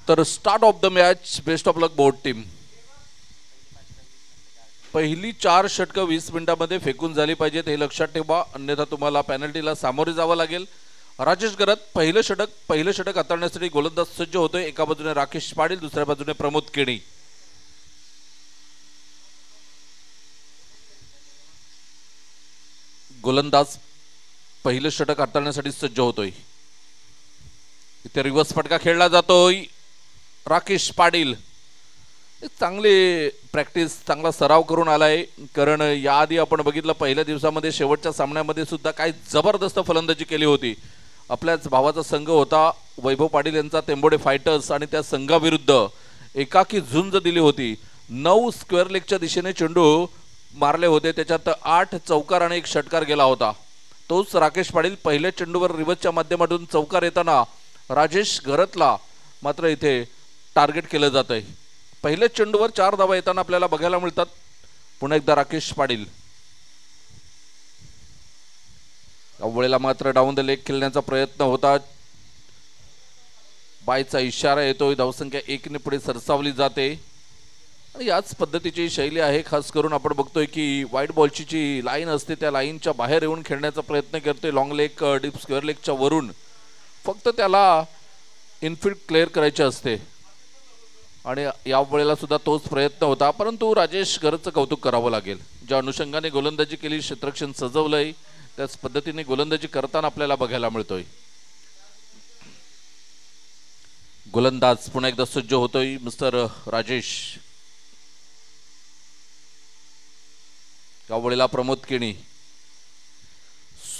तर start of the match, best of luck both team. पहिली 4 षटकं 20 मिनिटांमध्ये फेकून झाली पाहिजेत हे लक्षात ठेवा, अन्यथा तुम्हाला पेनल्टीला सामोरे जावं लागेल. राजेश गरत पहिलं षटक हाताळण्यासाठी गोलंदाज सज्ज होतोय. एका बाजूने राकेश पाटील, दुसऱ्या बाजूने प्रमोद केणी. गोलंदाज पहिलं षटक हाताळण्यासाठी सज्ज होतोय. इथे रिव्हर्स फटका खेळला जातोय. राकेश पाटील चांगली प्रॅक्टिस, चांगला सराव करून आलाय, कारण याआधी आपण बघितलं पहिल्या दिवसामध्ये शेवटच्या सामन्यामध्ये सुद्धा काय जबरदस्त फलंदाजी केली होती. आपल्याच भावाचा संघ होता वैभव पाटील यांचा तेंबोडे फायटर्स, आणि त्या संघाविरुद्ध एकाकी झुंज दिली होती. 9 स्क्वेअर लेगच्या दिशेने चेंडू मारले होते, त्याच्यात 8 चौकार आणि 1 षटकार गेला होता. तोच राकेश पाटील पहिल्या चेंडूवर रिव्हर्सच्या माध्यमातून चौकार येताना राजेश गरतला मात्र इथे टार्गेट केलं जात आहे. पहिल्या चेंडूवर 4 धावा येताना आपल्याला बघायला मिळतात. पुन्हा एकदा राकेश पाटील. यावेळेला मात्र डाऊन द लेग खेळण्याचा प्रयत्न होता. बायचा इशारा येतोय. धावसंख्या 1 ने पुढे सरसावली जाते. याच पद्धतीची शैली आहे. खास करून आपण बघतोय की वाईट बॉलची जी लाईन असते त्या लाईनच्या बाहेर येऊन खेळण्याचा प्रयत्न करतोय. लॉंग लेग डीप स्क्वेअर लेगच्या वरून फक्त त्याला इनफिल्ड क्लिअर करायचे असते, आणि यावेळेला सुद्धा तोच प्रयत्न होता. परंतु राजेश गरजचं कौतुक करावं लागेल. ज्या अनुषंगाने गोलंदाजी केली, क्षेत्ररक्षण सजवलंय, त्याच पद्धतीने गोलंदाजी करताना आपल्याला बघायला मिळतोय. गोलंदाज पुन्हा एकदा सज्ज होतोय मिस्टर राजेश. यावेळेला प्रमोद केणी.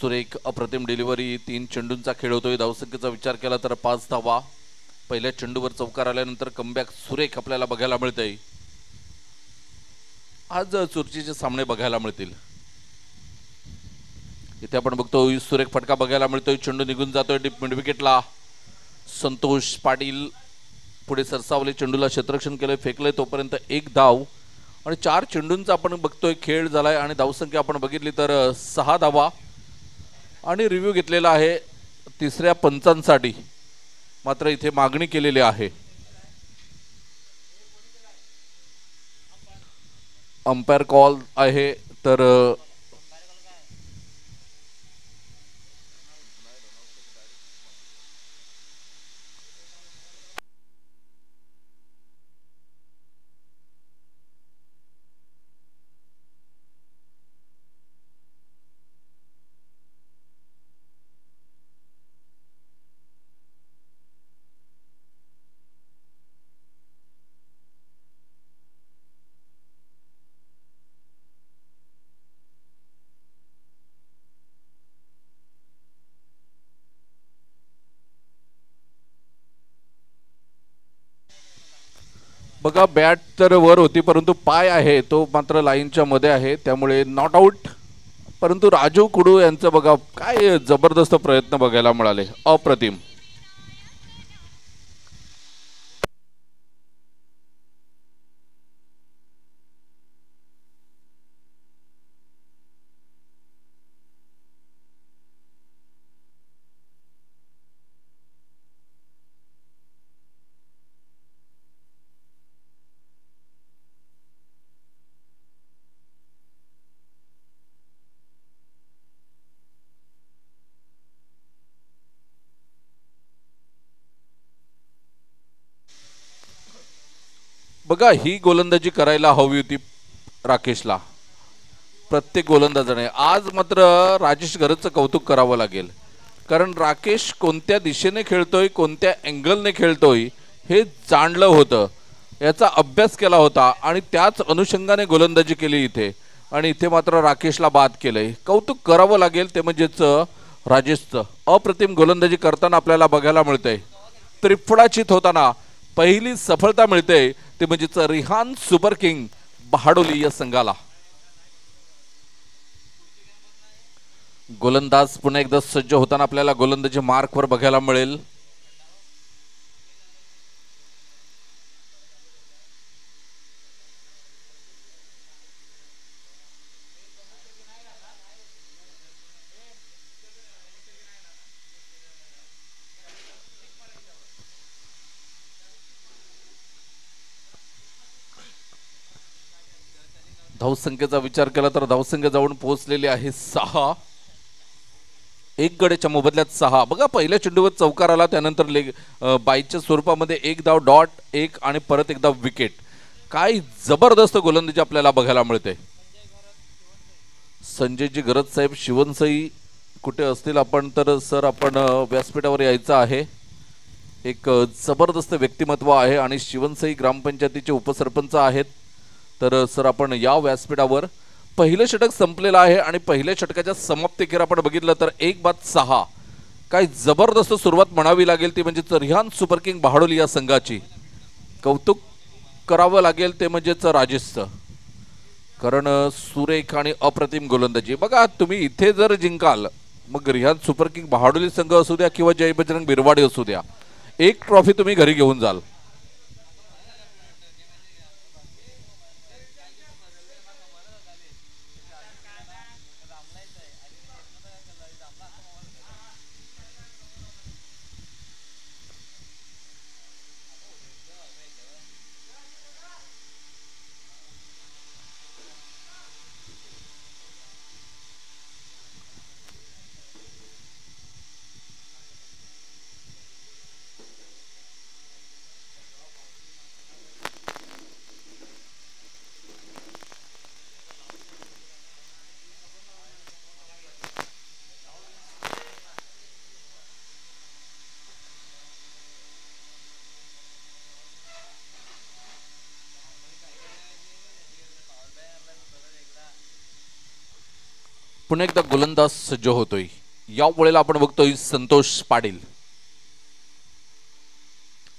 सुरेख अप्रतिम डिलिव्हरी. 3 चेंडूंचा खेळ होतोय. धावसंख्येचा विचार केला तर 5 धावा. पहिल्या चेंडूवर चौकार आल्यानंतर कमबॅक सुरेख आपल्याला बघायला मिळतंय. आज चुरचीचे सामने बघायला मिळतील. इथे आपण बघतोय सुरेख फटका बघायला मिळतोय. चेंडू निघून जातोय डीप मिड विकेटला. संतोष पाटील पुढे सरसावले, चेंडूला क्षेत्ररक्षण केलंय, फेकलंय, तोपर्यंत 1 धाव. आणि 4 चेंडूंचा आपण बघतोय खेळ झालाय, आणि धावसंख्या आपण बघितली तर 6 धावा. आणि रिव्ह्यू घेतलेला आहे 3ऱ्या पंचांसाठी, मात्र इथे मागणी केलेली आहे. अंपायर कॉल आहे. तर बघा, बॅट तर वर होती, परंतु पाय आहे तो मात्र लाईनच्या मध्ये आहे, त्यामुळे नॉट आउट. परंतु राजू कुडू यांचं बघा काय जबरदस्त प्रयत्न बघायला मिळाले, अप्रतिम. बघा, ही गोलंदाजी करायला हवी होती राकेशला, प्रत्येक गोलंदाजाने. आज मात्र राजेश गरजचं कौतुक करावं लागेल, कारण राकेश कोणत्या दिशेने खेळतोय, कोणत्या अँगलने खेळतोय हे जाणलं होतं, याचा अभ्यास केला होता, आणि त्याच अनुषंगाने गोलंदाजी केली इथे. आणि इथे मात्र राकेशला बाद केलंय. कौतुक करावं लागेल ते म्हणजेच राजेशचं. अप्रतिम गोलंदाजी करताना आपल्याला बघायला मिळतंय. त्रिफळाचित होताना पहिली सफलता मिळते ते म्हणजेच रिहान सुपर किंग बहाडोली या संघाला. गोलंदाज पुन्हा एकदा सज्ज होताना आपल्याला गोलंदाजी मार्कवर बघायला मिळेल. धावसंख्येचा विचार केला तर धावसंख्या जाऊन पोहोचलेली आहे 6. एक गड्याच्या मोबदल्यात 6. बघा पहिल्या चेंडूवर चौकार आला, त्यानंतर बाईच्या स्वरूपामध्ये एक धाव, डॉट, एक आणि परत एकदा विकेट. काय जबरदस्त गोलंदाजी आपल्याला बघायला मिळते. संजयजी गरज साहेब, शिवनसई कुठे असतील आपण तर सर आपण व्यासपीठावर यायचं आहे. एक जबरदस्त व्यक्तिमत्व आहे आणि शिवनसई ग्रामपंचायतीचे उपसरपंच आहेत. तर सर आपण या व्यासपीठावर. पहिलं षटक संपलेलं आहे आणि पहिल्या षटकाच्या समाप्तीखेर आपण बघितलं तर 1-6. काय जबरदस्त सुरुवात म्हणावी लागेल ती म्हणजे रिहान सुपर किंग बहाडोली या संघाची. कौतुक करावं लागेल ते म्हणजेच राजेशचं, कारण सुरेख आणि अप्रतिम गोलंदाजी. बघा तुम्ही इथे जर जिंकाल मग रिहान सुपर किंग बहाडोली संघ असू द्या किंवा जय बजरंग बिरवाडी असू द्या, एक ट्रॉफी तुम्ही घरी घेऊन जाल. पुन्हा एकदा गोलंदाज सज्ज होतोय. या वेळेला आपण बघतोय संतोष पाटील.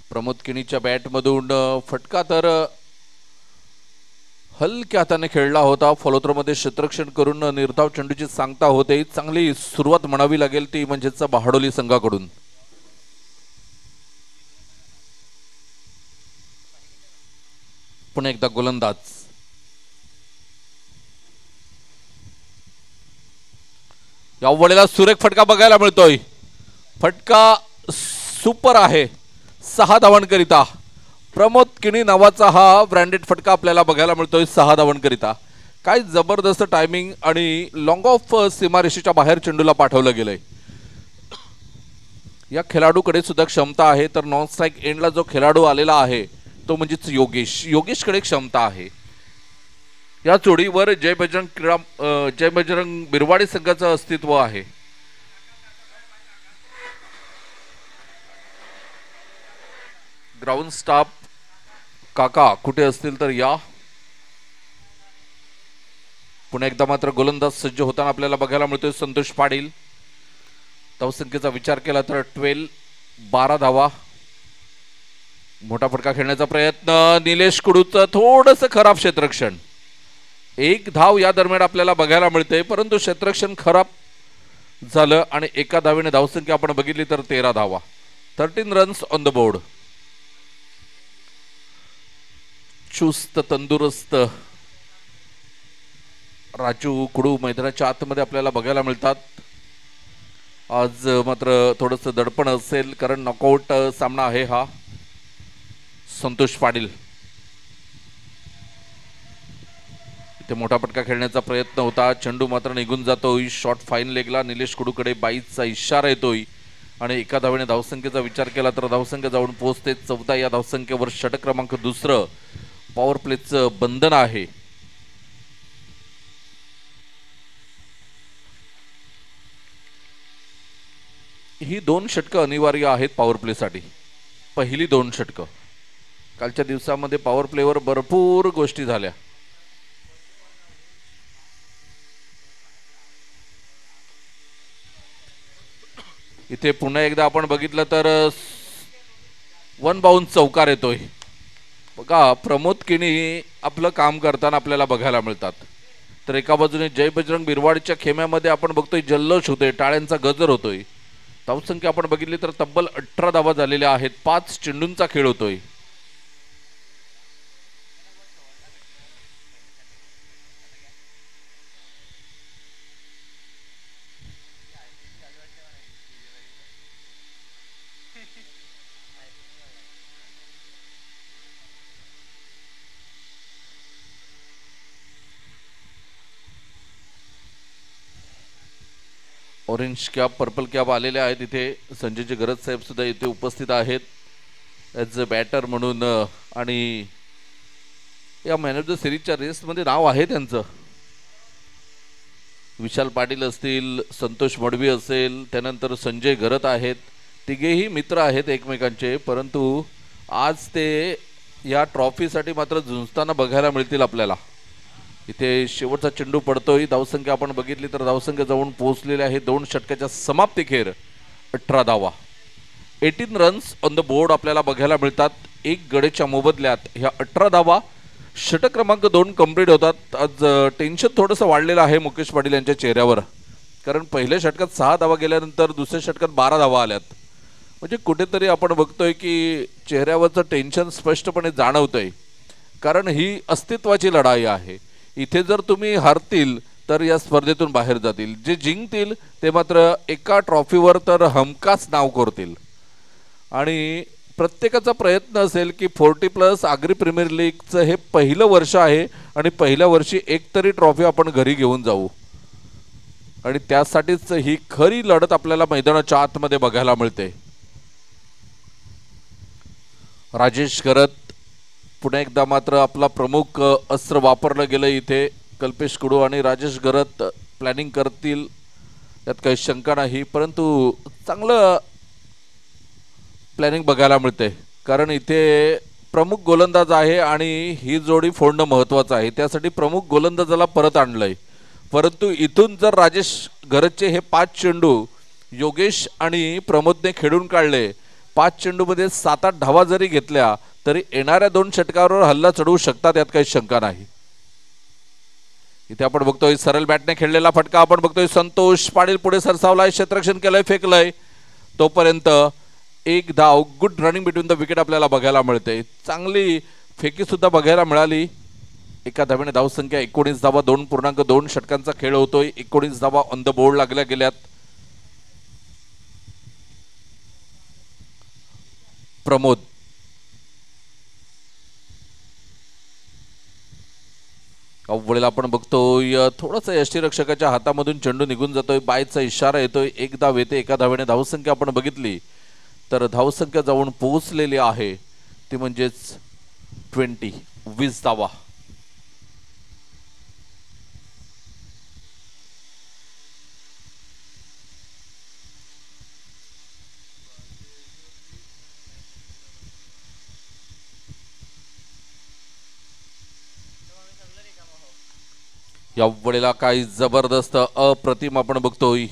प्रमोद किणीच्या बॅटमधून फटका तर हलक्या हाताने खेळला होता. फॉलोथ्रोमध्ये क्षेत्ररक्षण करून निर्धाव चेंडूची सांगता होते. चांगली सुरुवात म्हणावी लागेल ती म्हणजेच बहाडोली संघाकडून. पुन्हा एकदा गोलंदाज. या वेळेला सुरेख फटका बघायला मिळतोय. फटका सुपर आहे. 6 धावांकरिता प्रमोद किणी नावाचा हा ब्रँडेड फटका आपल्याला बघायला मिळतोय 6 धावांकरिता. काय जबरदस्त टायमिंग आणि लॉंग ऑफ सीमारेषेच्या बाहेर चेंडूला पाठवलं गेलंय. या खेळाडूकडे सुद्धा क्षमता आहे. तर नॉन स्ट्राईक एंडला जो खेळाडू आलेला आहे तो म्हणजेच योगेशकडे क्षमता आहे. या जोडीवर जय बजरंग बिरवाडी संघाचं अस्तित्व आहे. ग्राउंड स्टाफ काका कुठे असतील तर या. पुन्हा एकदा मात्र गोलंदाज सज्ज होताना आपल्याला बघायला मिळतोय संतोष पाटील. धावसंख्येचा विचार केला तर 12 धावा. मोठा फटका खेळण्याचा प्रयत्न. निलेश कुडूचं थोडंसं खराब क्षेत्ररक्षण. 1 धाव या दरम्यान आपल्याला बघायला मिळते, परंतु क्षेत्ररक्षण खराब झालं आणि एका धावेने धावसंख्या आपण बघितली तर 13 धावा. 13 रन्स ऑन द बोर्ड. चुस्त तंदुरुस्त राजू कुडू मैदानाच्या आतमध्ये आपल्याला बघायला मिळतात. आज मात्र थोडंसं दडपण असेल कारण नॉकआउट सामना आहे हा. संतोष पाटील इथे मोठा फटका खेळण्याचा प्रयत्न होता. चेंडू मात्र निघून जातोय. शॉट फाईन लेगला. निलेश कुडूकडे 22चा इशारा येतोय आणि एका धावेने धावसंख्येचा विचार केला तर धावसंख्या जाऊन पोहोचते 14. या धावसंख्येवर षटक क्रमांक 2 पॉवर प्लेचं बंधन आहे. ही 2 षटकं अनिवार्य आहेत पॉवर प्लेसाठी. पहिली 2 षटकं. कालच्या दिवसामध्ये पॉवर प्लेवर भरपूर गोष्टी झाल्या. इथे पुन्हा एकदा आपण बघितलं तर 1 बाउन्स चौकार येतोय. बघा प्रमोद किणी आपलं काम करताना आपल्याला बघायला मिळतात. तर एका बाजूने जय बजरंग बिरवाडीच्या खेम्यामध्ये आपण बघतोय जल्लोष होतोय, टाळ्यांचा गजर होतोय. धावसंख्या आपण बघितली तर तब्बल 18 धावा झालेल्या आहेत. 5 चेंडूंचा खेळ होतोय. ऑरेंज कॅप पर्पल कॅप आलेले आहेत. इथे संजयजी गरज साहेब सुद्धा इथे उपस्थित आहेत ॲज अ बॅटर म्हणून. आणि या मॅन ऑफ द सिरीजच्या रेसमध्ये नाव आहे त्यांचं. विशाल पाटील असतील, संतोष मडवी असेल, त्यानंतर संजय घरत आहेत. तिघेही मित्र आहेत एकमेकांचे, परंतु आज ते या ट्रॉफीसाठी मात्र झुंजताना बघायला मिळतील आपल्याला. इथे शेवटचा चेंडू पडतोय. धावसंख्या आपण बघितली तर धावसंख्या जाऊन पोहोचलेली आहे 2 षटकाच्या समाप्तीखेर 18 धावा. 18 रन्स ऑन द बोर्ड आपल्याला बघायला मिळतात. एक गडेच्या मोबदल्यात ह्या 18 धावा. षटक क्रमांक 2 कंप्लीट होतात. आज टेन्शन थोडंसं वाढलेलं आहे मुकेश पाटील यांच्या चेहऱ्यावर, कारण पहिल्या षटकात 6 धावा गेल्यानंतर दुसऱ्या षटकात 12 धावा आल्यात. म्हणजे कुठेतरी आपण बघतोय की चेहऱ्यावरचं टेन्शन स्पष्टपणे जाणवतंय, कारण ही अस्तित्वाची लढाई आहे. इथे जर तुम्ही हारतील तर या स्पर्धेतून बाहेर जातील, जे जिंकतील ते मात्र एका ट्रॉफीवर तर हमखास नाव करतील. आणि प्रत्येकाचा प्रयत्न असेल की 40+ आगरी प्रीमियर लीगचं हे पहिलं वर्ष आहे आणि पहिल्या वर्षी एक तरी ट्रॉफी आपण घरी घेऊन जाऊ. आणि त्यासाठीच ही खरी लढत आपल्याला मैदानाच्या आतमध्ये बघायला मिळते. राजेश घरत पुन्हा एकदा मात्र आपला प्रमुख अस्त्र वापरलं गेलं इथे. कल्पेश कुडू आणि राजेश घरत प्लॅनिंग करतील यात काही शंका नाही, परंतु चांगलं प्लॅनिंग बघायला मिळते, कारण इथे प्रमुख गोलंदाज आहे आणि ही जोडी फोडणं महत्त्वाचं आहे. त्यासाठी प्रमुख गोलंदाजाला परत आणलंय. परंतु इथून जर राजेश घरतचे हे 5 चेंडू योगेश आणि प्रमोदने खेळून काढले, 5 चेंडूमध्ये 7-8 धावा जरी घेतल्या तरी येणाऱ्या 2 षटकावर हल्ला चढवू शकतात, यात काही शंका नाही. इथे आपण बघतोय सरळ बॅटने खेळलेला फटका. आपण बघतोय संतोष पाटील पुढे सरसावलाय, क्षेत्ररक्षण केलंय, फेकलंय. तोपर्यंत एक धाव. Good running between the wicket आपल्याला बघायला मिळते. चांगली फेकी सुद्धा बघायला मिळाली. एका धावेने धावसंख्या 19 धावा. 2.2 षटकांचा खेळ होतोय. 19 धावा ऑन द बोर्ड लागल्या गेल्यात. प्रमोद अवळेला आपण बघतोय थोडासा यष्टीरक्षकाच्या हातामधून चेंडू निघून जातोय. बायचा इशारा येतोय. एक धाव येते. एका धावेने धावसंख्या आपण बघितली तर धावसंख्या जाऊन पोहोचलेली आहे ती म्हणजेच 20 धावा. या वेळेला काही जबरदस्त अप्रतिम आपण बघतोय.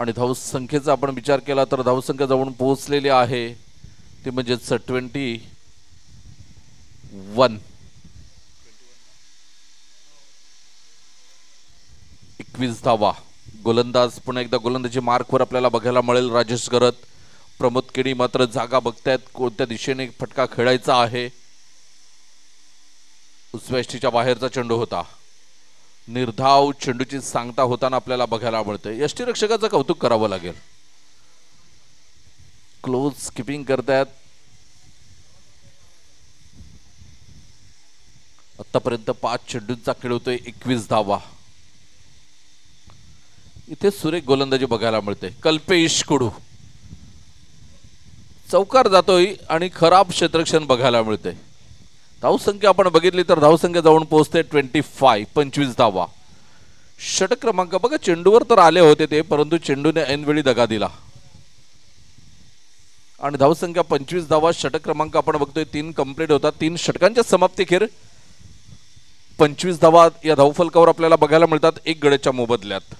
आणि धावसंख्येचा आपण विचार केला तर धावसंख्या जाऊन पोहोचलेली आहे ती म्हणजेच 21. 21 धावा. गोलंदाज पुन्हा एकदा गोलंदाजी मार्कवर आपल्याला बघायला मिळेल राजेश घरत. प्रमोद केडी मात्र जागा बघतायत कोणत्या दिशेने फटका खेळायचा आहे. उजव्या यष्टीच्या बाहेरचा चेंडू होता. निर्धाव चेंडूची सांगता होताना आपल्याला बघायला मिळते. यष्टीरक्षकाचं कौतुक करावं लागेल. क्लोज किपिंग करतायत. आतापर्यंत 5 चेंडूंचा खेळ होतोय. 21 धावा. इथे सुरेख गोलंदाजी बघायला मिळते. कल्पेश कुडू चौकार जातोय आणि खराब क्षेत्ररक्षण बघायला मिळते. धावसंख्या आपण बघितली तर धावसंख्या जाऊन पोहोचते 25 धावा. षटक क्रमांक बघा, चेंडूवर तर आले होते ते, परंतु चेंडूने ऐनवेळी दगा दिला आणि धावसंख्या 25 धावा. षटक क्रमांक आपण बघतोय 3 कंप्लीट होतात. 3 षटकांच्या समाप्तीखेर 25 धावा या धावफलकावर आपल्याला बघायला मिळतात 1 गड्याच्या मोबदल्यात.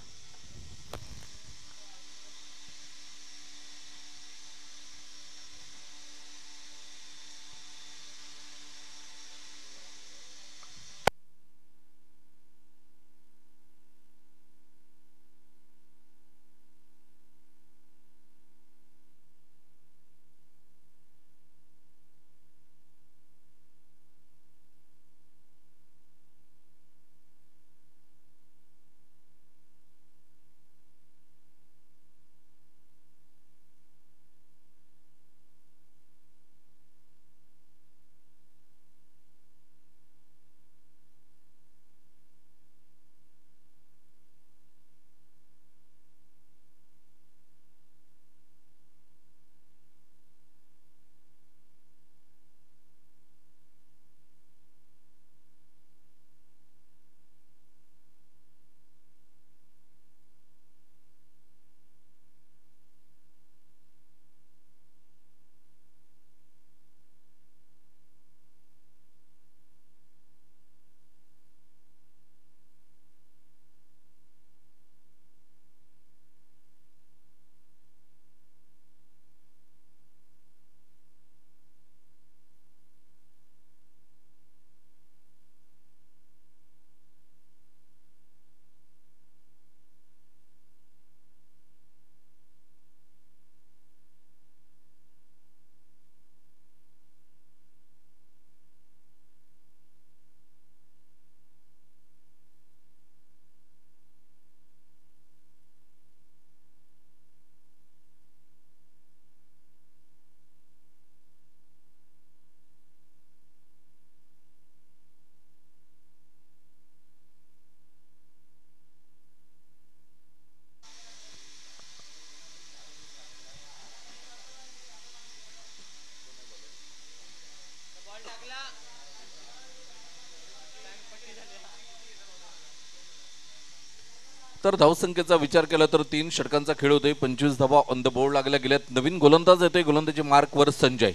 तर धावसंख्येचा विचार केला तर 3 षटकांचा खेळ होतोय. 25 धावा ऑन द बोर्ड लागल्या गेल्यात. नवीन गोलंदाज येतोय. गोलंदाजी मार्कवर संजय.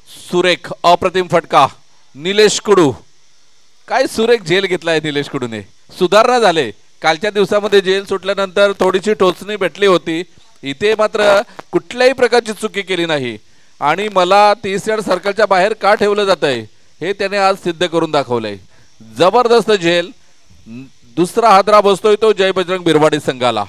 सुरेख अप्रतिम फटका. निलेश कुडू. काय सुरेख झेल घेतलाय निलेश कुडूने. सुधारणा झाले. कालच्या दिवसामध्ये जेल सुटल्यानंतर थोडीशी टोचणी भेटली होती. इथे मात्र कुठल्याही प्रकारची चुकी केली नाही आणि मला 30 यार्ड सर्कलच्या बाहेर का ठेवलं जात आहे हे त्याने आज सिद्ध करून दाखवलंय. जबरदस्त झेल. दुसरा हादरा बसतोय तो जय बजरंग बिरवाडी संघाला.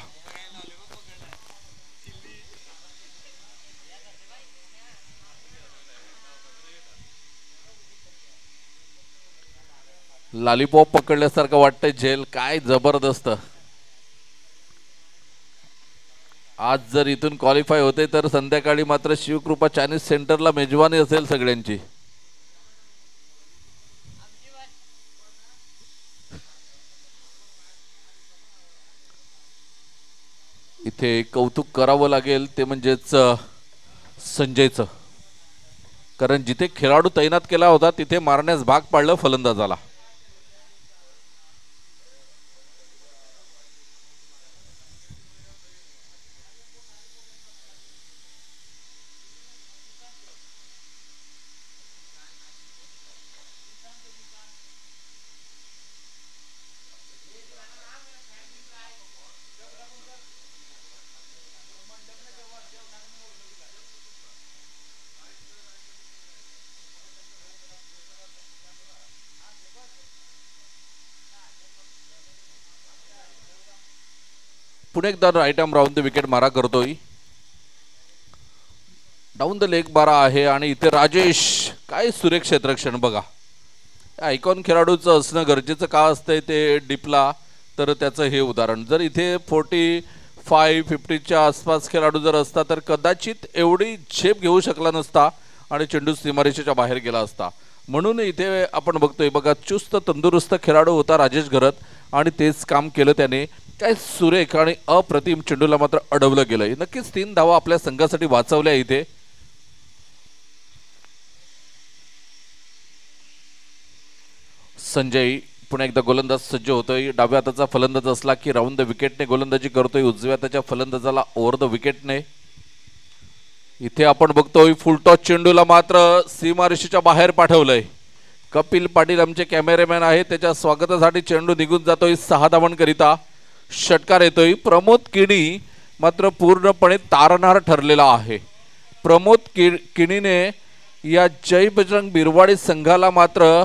लॉलीपॉप पकडल्यासारखं वाटतंय झेल. काय जबरदस्त. आज जर इथून क्वालिफाय होते तर संध्याकाळी मात्र शिवकृपा चायनीज सेंटरला मेजवानी असेल सगळ्यांची. इथे कौतुक करावं लागेल ते म्हणजेच संजयचं. कारण जिथे खेळाडू तैनात केला होता तिथे मारण्यास भाग पाडलं फलंदाजाला. पुणे एकदा right arm round the wicket मारा करतोय. डाऊन द लेग बारा आहे आणि इथे राजेश. काय सुरेख क्षेत्ररक्षण बघा. आयकॉन खेळाडूचं असणं गरजेचं का असतंय ते डीपला तर त्याचं हे उदाहरण. जर इथे 45-50च्या आसपास खेळाडू जर असता तर कदाचित एवढी झेप घेऊ शकला नसता आणि चेंडू सीमारेषेच्या बाहेर गेला असता. म्हणून इथे आपण बघतोय बघा चुस्त तंदुरुस्त खेळाडू होता राजेश घरत आणि तेच काम केलं त्याने. काय सुरेख आणि अप्रतिम. चेंडूला मात्र अडवलं गेलंय. नक्कीच 3 धावा आपल्या संघासाठी वाचवल्या इथे. संजय पुन्हा एकदा गोलंदाज सज्ज होतोय. डाव्या हाताचा फलंदाज असला की राऊंड द विकेटने गोलंदाजी करतोय. उजव्या हाताच्या फलंदाजाला ओव्हर द विकेटने. इथे आपण बघतोय फुलटॉस चेंडूला मात्र सीमारेषेच्या बाहेर पाठवलंय. कपिल पाटील आमचे कॅमेरामॅन आहेत. त्याच्या स्वागतासाठी चेंडू निघून जातोय 6 धावांकरिता. षटकार येतोय. प्रमोद किणी मात्र पूर्णपणे तारणारा ठरलेला आहे. प्रमोद किणीने या जय बजरंग बिरवाडी संघाला मात्र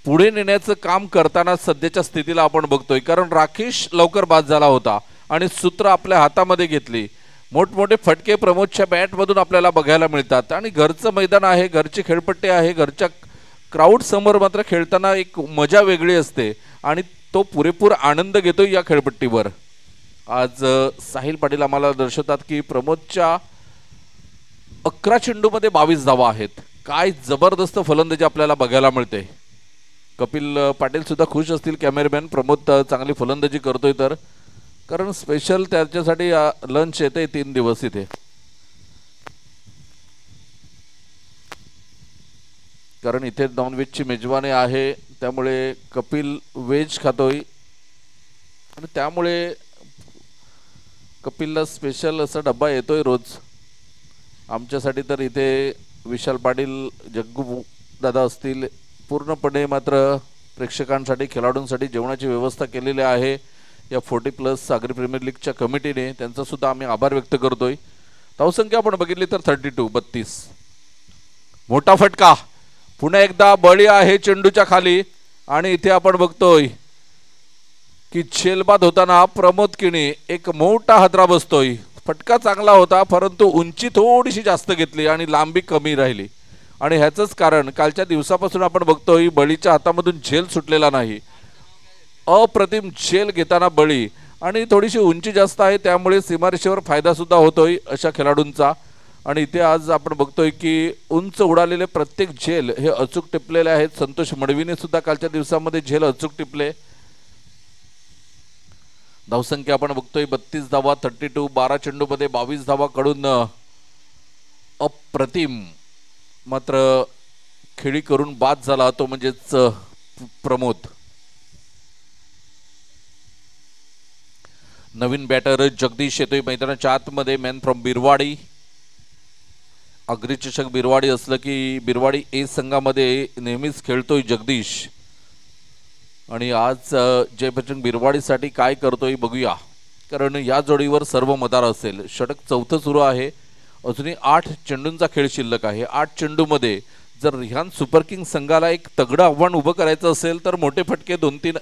पुढे नेण्याचं काम करताना सध्याच्या स्थितीला आपण बघतोय. कारण राकेश लवकर बाद झाला होता आणि सूत्र आपल्या हातामध्ये घेतली. मोठमोठे फटके प्रमोदच्या बॅटमधून आपल्याला बघायला मिळतात आणि घरचं मैदान आहे. घरची खेळपट्टी आहे. घरच्या क्राऊड समोर मात्र खेळताना एक मजा वेगळी असते आणि तो पुरेपूर आनंद घेतोय या खेळपट्टीवर. आज साहिल पाटील आम्हाला दर्शवतात की प्रमोदच्या 11 चेंडूमध्ये 22 धावा आहेत. काय जबरदस्त फलंदाजी आपल्याला बघायला मिळते. कपिल पाटील सुद्धा खुश असतील कॅमेरामॅन. प्रमोद चांगली फलंदाजी करतोय तर कारण स्पेशल त्याच्यासाठी लंच येते 3 दिवस इथे. कारण इथे नॉनव्हेजची मेजवानी आहे त्यामुळे कपिल व्हेज खातोय आणि त्यामुळे कपिलला स्पेशल असा डब्बा येतोय रोज. आमच्यासाठी तर इथे विशाल पाटील जग्गू दादा असतील पूर्णपणे मात्र प्रेक्षकांसाठी खेळाडूंसाठी जेवणाची व्यवस्था केलेली आहे या 40+ सागरी प्रीमियर लीगच्या कमिटीने. त्यांचा सुद्धा आम्ही आभार व्यक्त करतोय. धावसंख्या आपण बघितली तर 32. मोठा फटका. पुन्हा एकदा बळी आहे चेंडूच्या खाली आणि इथे आपण बघतोय की झेलबाद होताना प्रमोद किणी एक मोठा हादरा बसतोय. फटका चांगला होता परंतु उंची थोडीशी जास्त घेतली आणि लांबी कमी राहिली आणि ह्याचंच कारण कालच्या दिवसापासून आपण बघतोय बळीच्या हातामधून झेल सुटलेला नाही. अप्रतिम झेल घेताना बळी आणि थोडीशी उंची जास्त आहे त्यामुळे सीमारेषेवर फायदा सुद्धा होतोय अशा खेळाडूंचा. आणि इथे आज आपण बघतोय की उंच उडालेले प्रत्येक झेल हे अचूक टिपलेले आहेत. संतोष मडवीने सुद्धा कालच्या दिवसामध्ये झेल अचूक टिपले. धावसंख्या आपण बघतोय 32 धावा 32. 12 चेंडूमध्ये 22 धावा कडून अप्रतिम मात्र खेळी करून बाद झाला तो म्हणजेच प्रमोद. नवीन बॅटर जगदीश येतोय मैदानाच्या आतमध्ये. Man from Birwadi. अग्रचषक बिरवाडी असलं की बिरवाडी ए संघामध्ये नेहमीच खेळतोय जगदीश. आणि आज जय बजरंग बिरवाडीसाठी काय करतोय बघूया, कारण या जोडीवर सर्व मदार असेल. षटक चौथं सुरू आहे. अजूनही 8 चेंडूंचा खेळ शिल्लक आहे. 8 चेंडूमध्ये जर रिहान सुपर किंग संघाला एक तगडं आव्हान उभं करायचं असेल तर मोठे फटके 2-3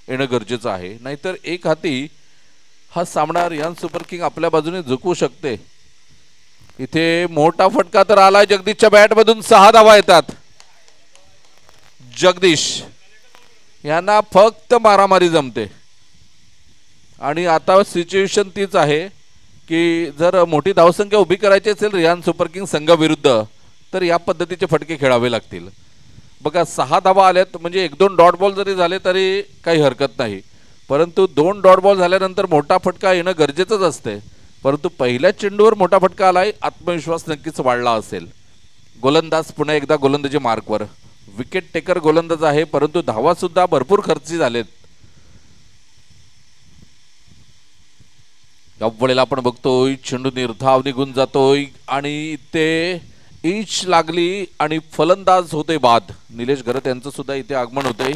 येणं गरजेचं आहे. नाहीतर एक हाती हा सामना रिहान सुपर किंग आपल्या बाजूने झुकवू शकते. इथे मोठा फटका तर आलाय जगदीशच्या बॅटमधून. 6 धावा येतात. जगदीश यांना फक्त मारामारी जमते. आणि आता सिच्युएशन तीच आहे की जर मोठी धावसंख्या उभी करायची असेल रिहान सुपर किंग संघाविरुद्ध तर या पद्धतीचे फटके खेळावे लागतील. बघा 6 धावा आल्यात म्हणजे 1-2 डॉट बॉल जरी झाले तरी काही हरकत नाही, परंतु 2 डॉट बॉल झाल्यानंतर मोठा फटका येणं गरजेचंच असते. परंतु पहिल्या चेंडूवर मोठा फटका आलाय, आत्मविश्वास नक्कीच वाढला असेल. गोलंदाज पुन्हा एकदा गोलंदाजी मार्कवर. विकेट टेकर गोलंदाज आहे, परंतु धावा सुद्धा भरपूर खर्ची झालेत. यावेळेला आपण बघतोय चेंडू निर्धाव निघून जातोय आणि इथे ईच लागली आणि फलंदाज होते बाद. निलेश घरत यांचं सुद्धा इथे आगमन होते.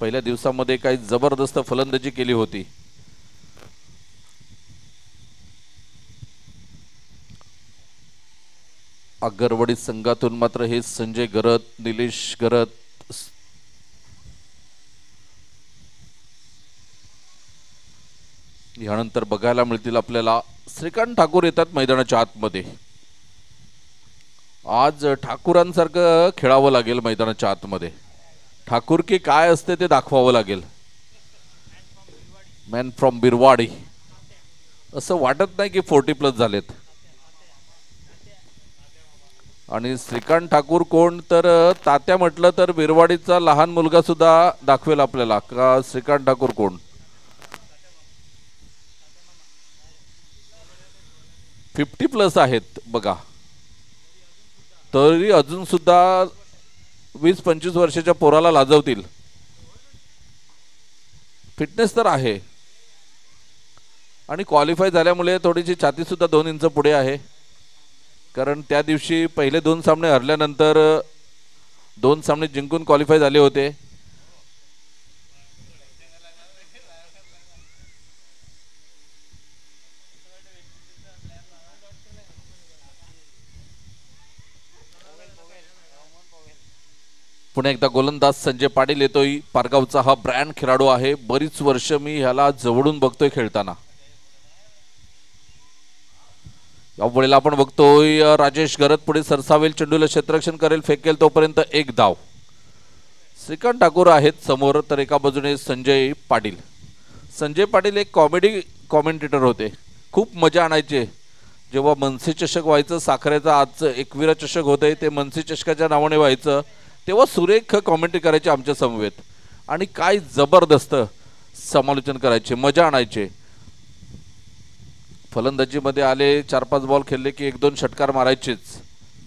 पहिल्या दिवसामध्ये काही जबरदस्त फलंदाजी केली होती. आगरवाडी संघातून मात्र हे संजय घरत, निलेश घरत, यानंतर बघायला मिळतील आपल्याला श्रीकांत ठाकूर येतात मैदानाच्या आतमध्ये. आज ठाकूरांसारखं खेळावं लागेल मैदानाच्या आतमध्ये. ठाकूर की काय असते ते दाखवावं लागेल. Man from Birwadi. असं वाटत नाही की 40+ झालेत. आणि श्रीकांत ठाकूर कोण तर तात्या म्हटलं तर बिरवाडीचा लहान मुलगा सुद्धा दाखवेल आपल्याला का श्रीकांत ठाकूर कोण. 50+ आहेत बघा, तरी अजून सुद्धा 20-25 वर्षाच्या पोराला लाजवतील. फिटनेस तर आहे आणि क्वालिफाय झाल्यामुळे थोडीशी छाती सुद्धा 2 इंच पुढे आहे. कारण त्या दिवशी पहिले 2 सामने हरल्यानंतर 2 सामने जिंकून क्वालिफाय झाले होते. पुन्हा एकदा गोलंदाज संजय पाटील येतोय. पारगावचा हा ब्रँड खेळाडू आहे. बरीच वर्ष मी ह्याला जवळून बघतोय खेळताना. यावेळेला आपण बघतोय राजेश घरत पुढे सरसावेल, चेंडूला क्षेत्ररक्षण करेल, फेकेल तोपर्यंत 1 धाव. श्रीकांत ठाकूर आहेत समोर, तर एका बाजूने संजय पाटील. संजय पाटील एक कॉमेडी कॉमेंटेटर होते. खूप मजा आणायचे जेव्हा मनसी चषक व्हायचं. साखरेचा आजचं 21 चषक होतंय ते मनसी चषकाच्या नावाने व्हायचं, तेव्हा सुरेख कॉमेंट्री करायचे आमच्या समवेत. आणि काय जबरदस्त समालोचन करायचे, मजा आणायचे. फलंदाजीमध्ये आले 4-5 बॉल खेळले की 1-2 षटकार मारायचेच.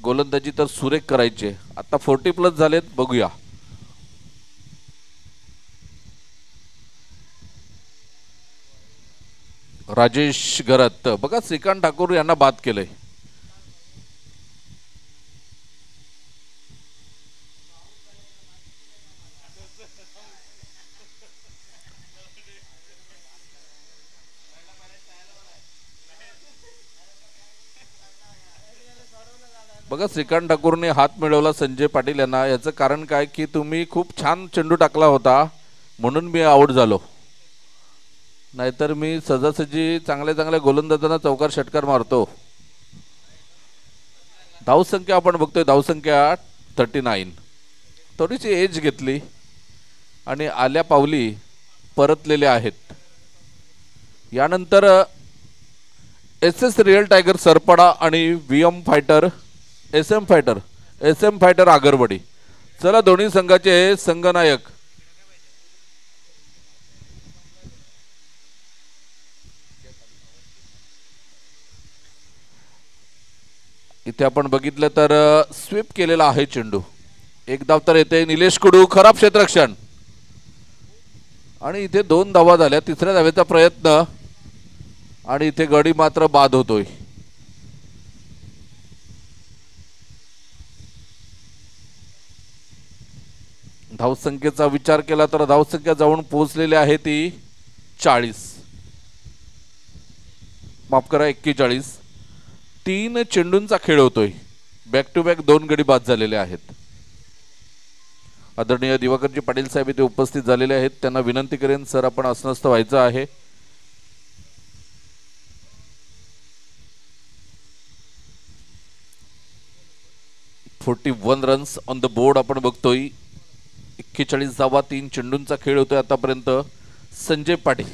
गोलंदाजी तर सुरेख करायचे. आता 40+ झालेत. बघूया राजेश घरत. बघा श्रीकांत ठाकूर यांना बाद केलंय. बघा श्रीकांत ठाकूरने हात मिळवला संजय पाटील यांना. याचं कारण काय की तुम्ही खूप छान चेंडू टाकला होता म्हणून मी आऊट झालो, नाहीतर मी सहजासहजी चांगल्या गोलंदाजांना चौकार षटकार मारतो. धावसंख्या आपण बघतोय, धावसंख्या 39. थोडीशी एज घेतली आणि आल्या पावली परतलेले आहेत. यानंतर SS रिअल टायगर सरपडा आणि VM fighter SM fighter Agarwadi. चला दोन्ही संघाचे संघनायक इथे आपण बघितलं तर स्वीप केलेला आहे चेंडू. 1 धाव तर येते. निलेश कुडू खराब क्षेत्ररक्षण आणि इथे 2 धावा झाल्या. 3ऱ्या धावेचा प्रयत्न आणि इथे गडी मात्र बाद होतोय. धावसंख्येचा विचार केला तर धावसंख्या जाऊन पोहोचलेली आहे ती 40, माफ करा 41. 3 चेंडूंचा खेळ होतोय. बॅक टू बॅक 2 गडी बाद झालेले आहेत. आदरणीय दिवाकरजी पाटील साहेब इथे उपस्थित झालेले आहेत. त्यांना विनंती करेन सर आपण अस्वस्थ व्हायचं आहे. .41 रन्स ऑन द बोर्ड आपण बघतोय. 41 धावा 3 चेंडूंचा खेळ होतोय आतापर्यंत. संजय पाटील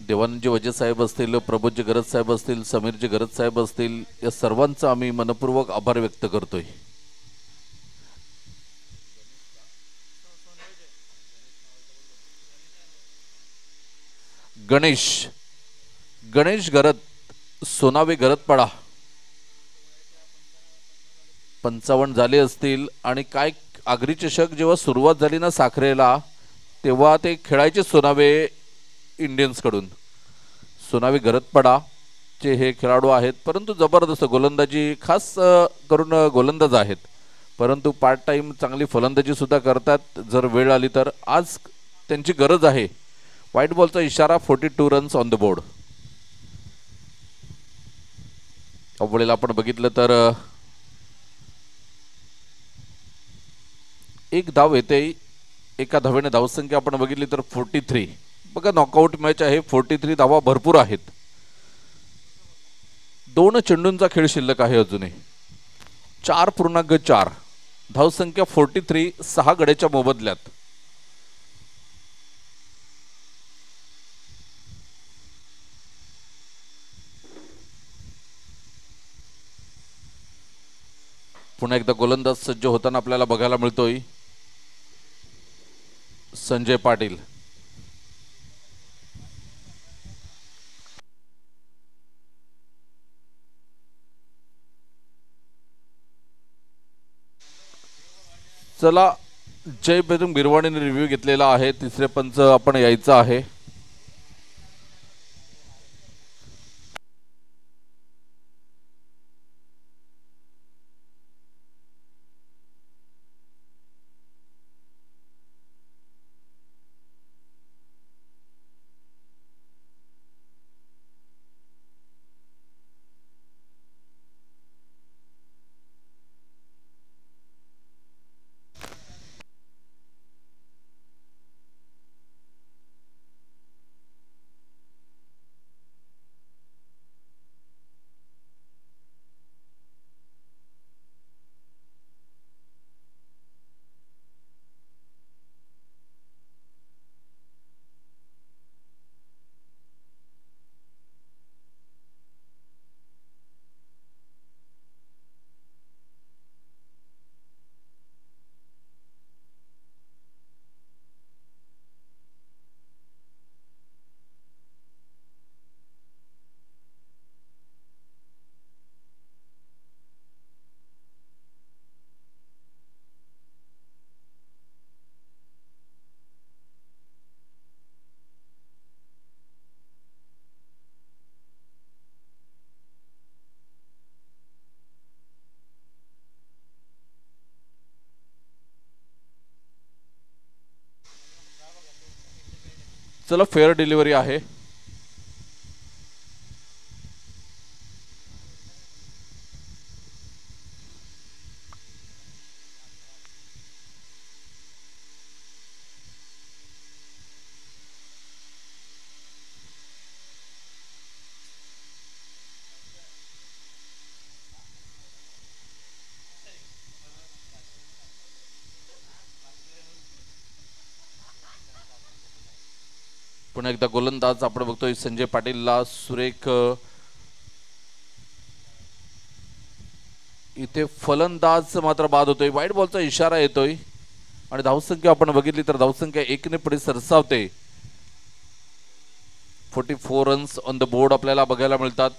देवानंदजी वजे साहेब असतील, प्रबोधजी गरज साहेब असतील, समीरजी गरज साहेब असतील, या सर्वांचा आम्ही मनपूर्वक आभार व्यक्त करतोय. गणेश गरत, सोनावे गरतपाडा 55 झाले असतील. आणि काय आगरी चषक जेव्हा सुरुवात झाली ना साखरेला, तेव्हा ते खेळायचे सोनावे इंडियन्स कडून. सोनावे गरतपाडा चे हे खेळाडू आहेत, परंतु जबरदस्त गोलंदाजी, खास करून गोलंदाज आहेत, परंतु पार्ट टाइम चांगली फलंदाजी सुद्धा करतात जर वेळ आली तर. आज त्यांची गरज आहे. व्हाईट बॉलचा इशारा. 42 रन्स ऑन द बोर्ड. अवळेला आपण बघितलं तर एक धाव येते. एका धावेने धावसंख्या आपण बघितली तर 43. बघा नॉकआउट मॅच आहे. 43 धावा भरपूर आहेत. 2 चेंडूंचा खेळ शिल्लक आहे अजूनही. 4.4 धावसंख्या 43, 6 गड्याच्या मोबदल्यात. पुन्हा एकदा गोलंदाज सज्ज होताना आपल्याला बघायला मिळतोय संजय पाटील. चला, जय बजरंग बिरवाणीने रिव्ह्यू घेतलेला आहे. तिसरे पंच आपण यायचं आहे. चला, फेअर डिलिव्हरी आहे. पुन्हा एकदा गोलंदाज आपण बघतोय संजय पाटीलला. सुरेख इथे फलंदाज मात्र बाद होतोय. व्हाईट बॉलचा इशारा येतोय आणि धावसंख्या आपण बघितली तर धावसंख्या 1 ने पुढे सरसावते. 44 रन्स ऑन द बोर्ड आपल्याला बघायला मिळतात.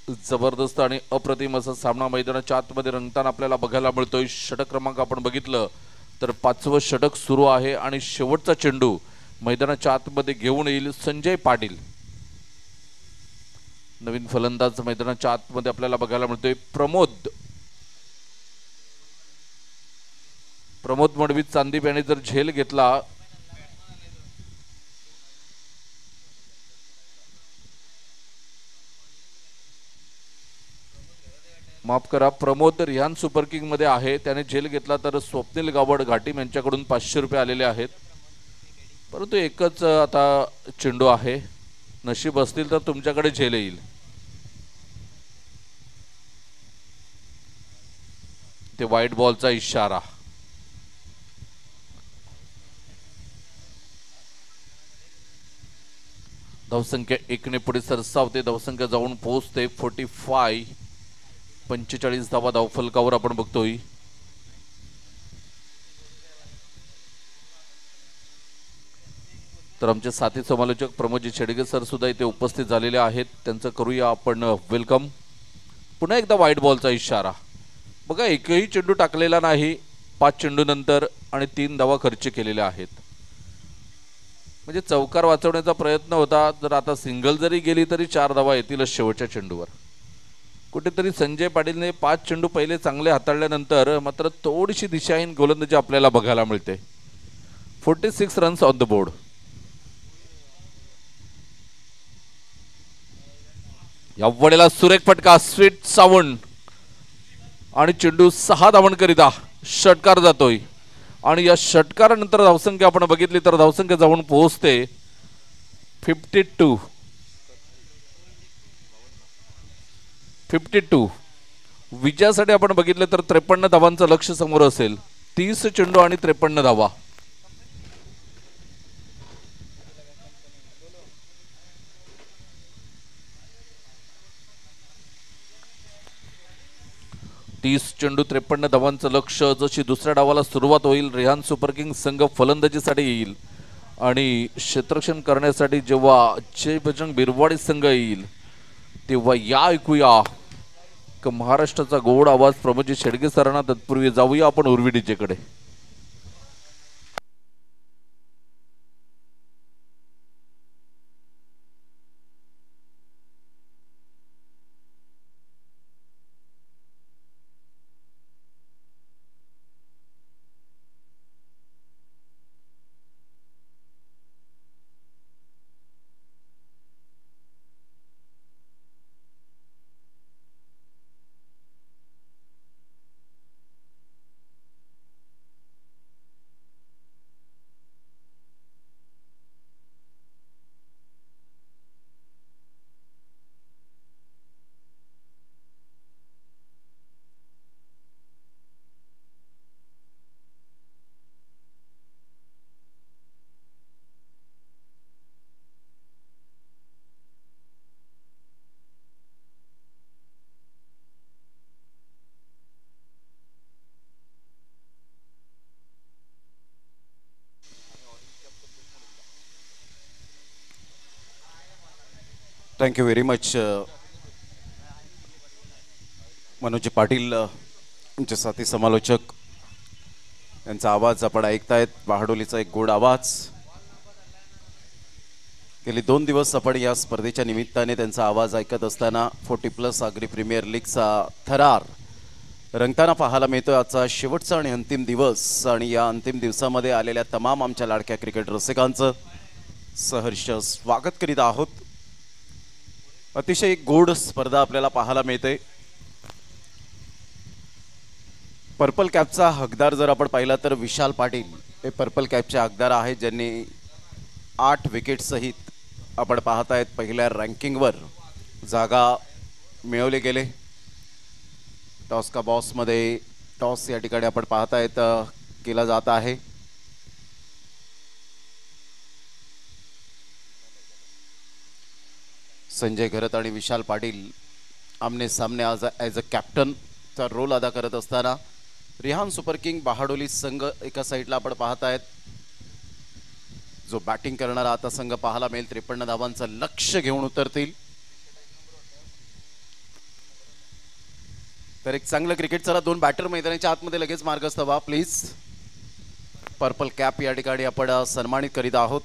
जबरदस्त आणि अप्रतिम असा सामना मैदानाच्या आतमध्ये रंगताना आपल्याला बघायला मिळतोय. षटक क्रमांक आपण बघितलं तर 5वं षटक सुरू आहे आणि शेवटचा चेंडू मैदानाच्या आतमध्ये घेऊन येईल संजय पाटील. नवीन फलंदाज मैदानाच्या आतमध्ये आपल्याला बघायला मिळतोय प्रमोद मडवी चांदीप याने जर झेल घेतला माफ करा, प्रमोद रिहान सुपर किंग मध्ये आहे, त्याने झेल घेतला तर स्वप्नील गावड घाटीम यांच्याकडून 500 रुपये आलेले आहेत. परंतु एकच आता चेंडू आहे, नशीब असतील तर तुमच्याकडे झेल येईल. ते व्हाईट बॉलचा इशारा. धावसंख्या 1 ने पुढे सरसावते. धावसंख्या जाऊन पोहोचते 45. 45 धावा धावफलकावर आपण बघतोय. तर आमचे साथी समालोचक प्रमोदजी छेडगे सर सुद्धा इथे उपस्थित झालेले आहेत, त्यांचं करूया आपण वेलकम. पुन्हा एकदा व्हाईट बॉलचा इशारा. बघा, एकही चेंडू टाकलेला नाही 5 चेंडू नंतर आणि 3 धावा खर्च केलेल्या आहेत. म्हणजे चौकार वाचवण्याचा प्रयत्न होता. जर आता सिंगल जरी गेली तरी 4 धावा येतीलच शेवटच्या चेंडूवर. कुठेतरी संजय पाटीलने 5 चेंडू पहिले चांगले हाताळल्यानंतर मात्र थोडीशी दिशाहीन गोलंदाजी आपल्याला बघायला मिळते. 46 रन्स ऑन द बोर्ड. या वेळेला सुरेख फटका, स्वीट साऊंड आणि चेंडू 6 धावांकरिता षटकार जातोय. आणि या षटकारानंतर धावसंख्या आपण बघितली तर धावसंख्या जाऊन पोहोचते 52. विजयासाठी आपण बघितलं तर 53 धावांचं लक्ष समोर असेल. 30 चेंडू आणि 53 धावा. चेंडू 53 धावांचं लक्ष. जशी दुसऱ्या डावाला सुरुवात होईल, रेहान सुपर किंग संघ फलंदाजीसाठी येईल आणि क्षेत्ररक्षण करण्यासाठी जेव्हा जय बजरंग बिरवाडी संघ येईल तेव्हा या ऐकूया महाराष्ट्राचा गोड आवाज प्रमोदजी छेडगे सरांना. तत्पूर्वी जाऊया आपण उर्वी डीजेकडे. Thank you very much Manoj Patil, आमचे साथी समालोचक यांचा आवाज आपण ऐकतायत. बहाडोलीचा एक गोड आवाज. गेली 2 दिवस आपण या स्पर्धेच्या निमित्ताने त्यांचा आवाज ऐकत असताना 40+ आगरी प्रीमियर लीगचा थरार रंगताना पाहायला मिळतोय. आजचा शेवटचा आणि अंतिम दिवस आणि या अंतिम दिवसामध्ये आलेल्या तमाम आमच्या लाडक्या क्रिकेट रसिकांचं सहर्ष स्वागत करीत आहोत. अतिशय गोड स्पर्धा आपल्याला पाहायला मिळते. पर्पल कॅपचा हकदार जर आपण पाहिला तर विशाल पाटील हे पर्पल कॅपचे हकदार आहेत, ज्यांनी 8 विकेट सहित आपण पाहतायत पहिल्या रँकिंगवर जागा मिळवले गेले. टॉस का बॉसमध्ये टॉस या ठिकाणी आपण पाहतायत केला जात आहे. संजय घरत आणि विशाल पाटील आमने सामने आज ॲज अ कॅप्टनचा रोल अदा करत असताना रिहान सुपर किंग बहाडोली संघ एका साईडला आपण पाहतायत. जो बॅटिंग करणारा आता संघ पाहायला मिळेल. 53 धावांचं लक्ष घेऊन उतरतील. तर एक चांगलं क्रिकेट. चला दोन बॅटर मैदानाच्या आतमध्ये लगेच मार्गस्थ व्हा प्लीज. पर्पल कॅप या ठिकाणी आपण सन्मानित करीत आहोत.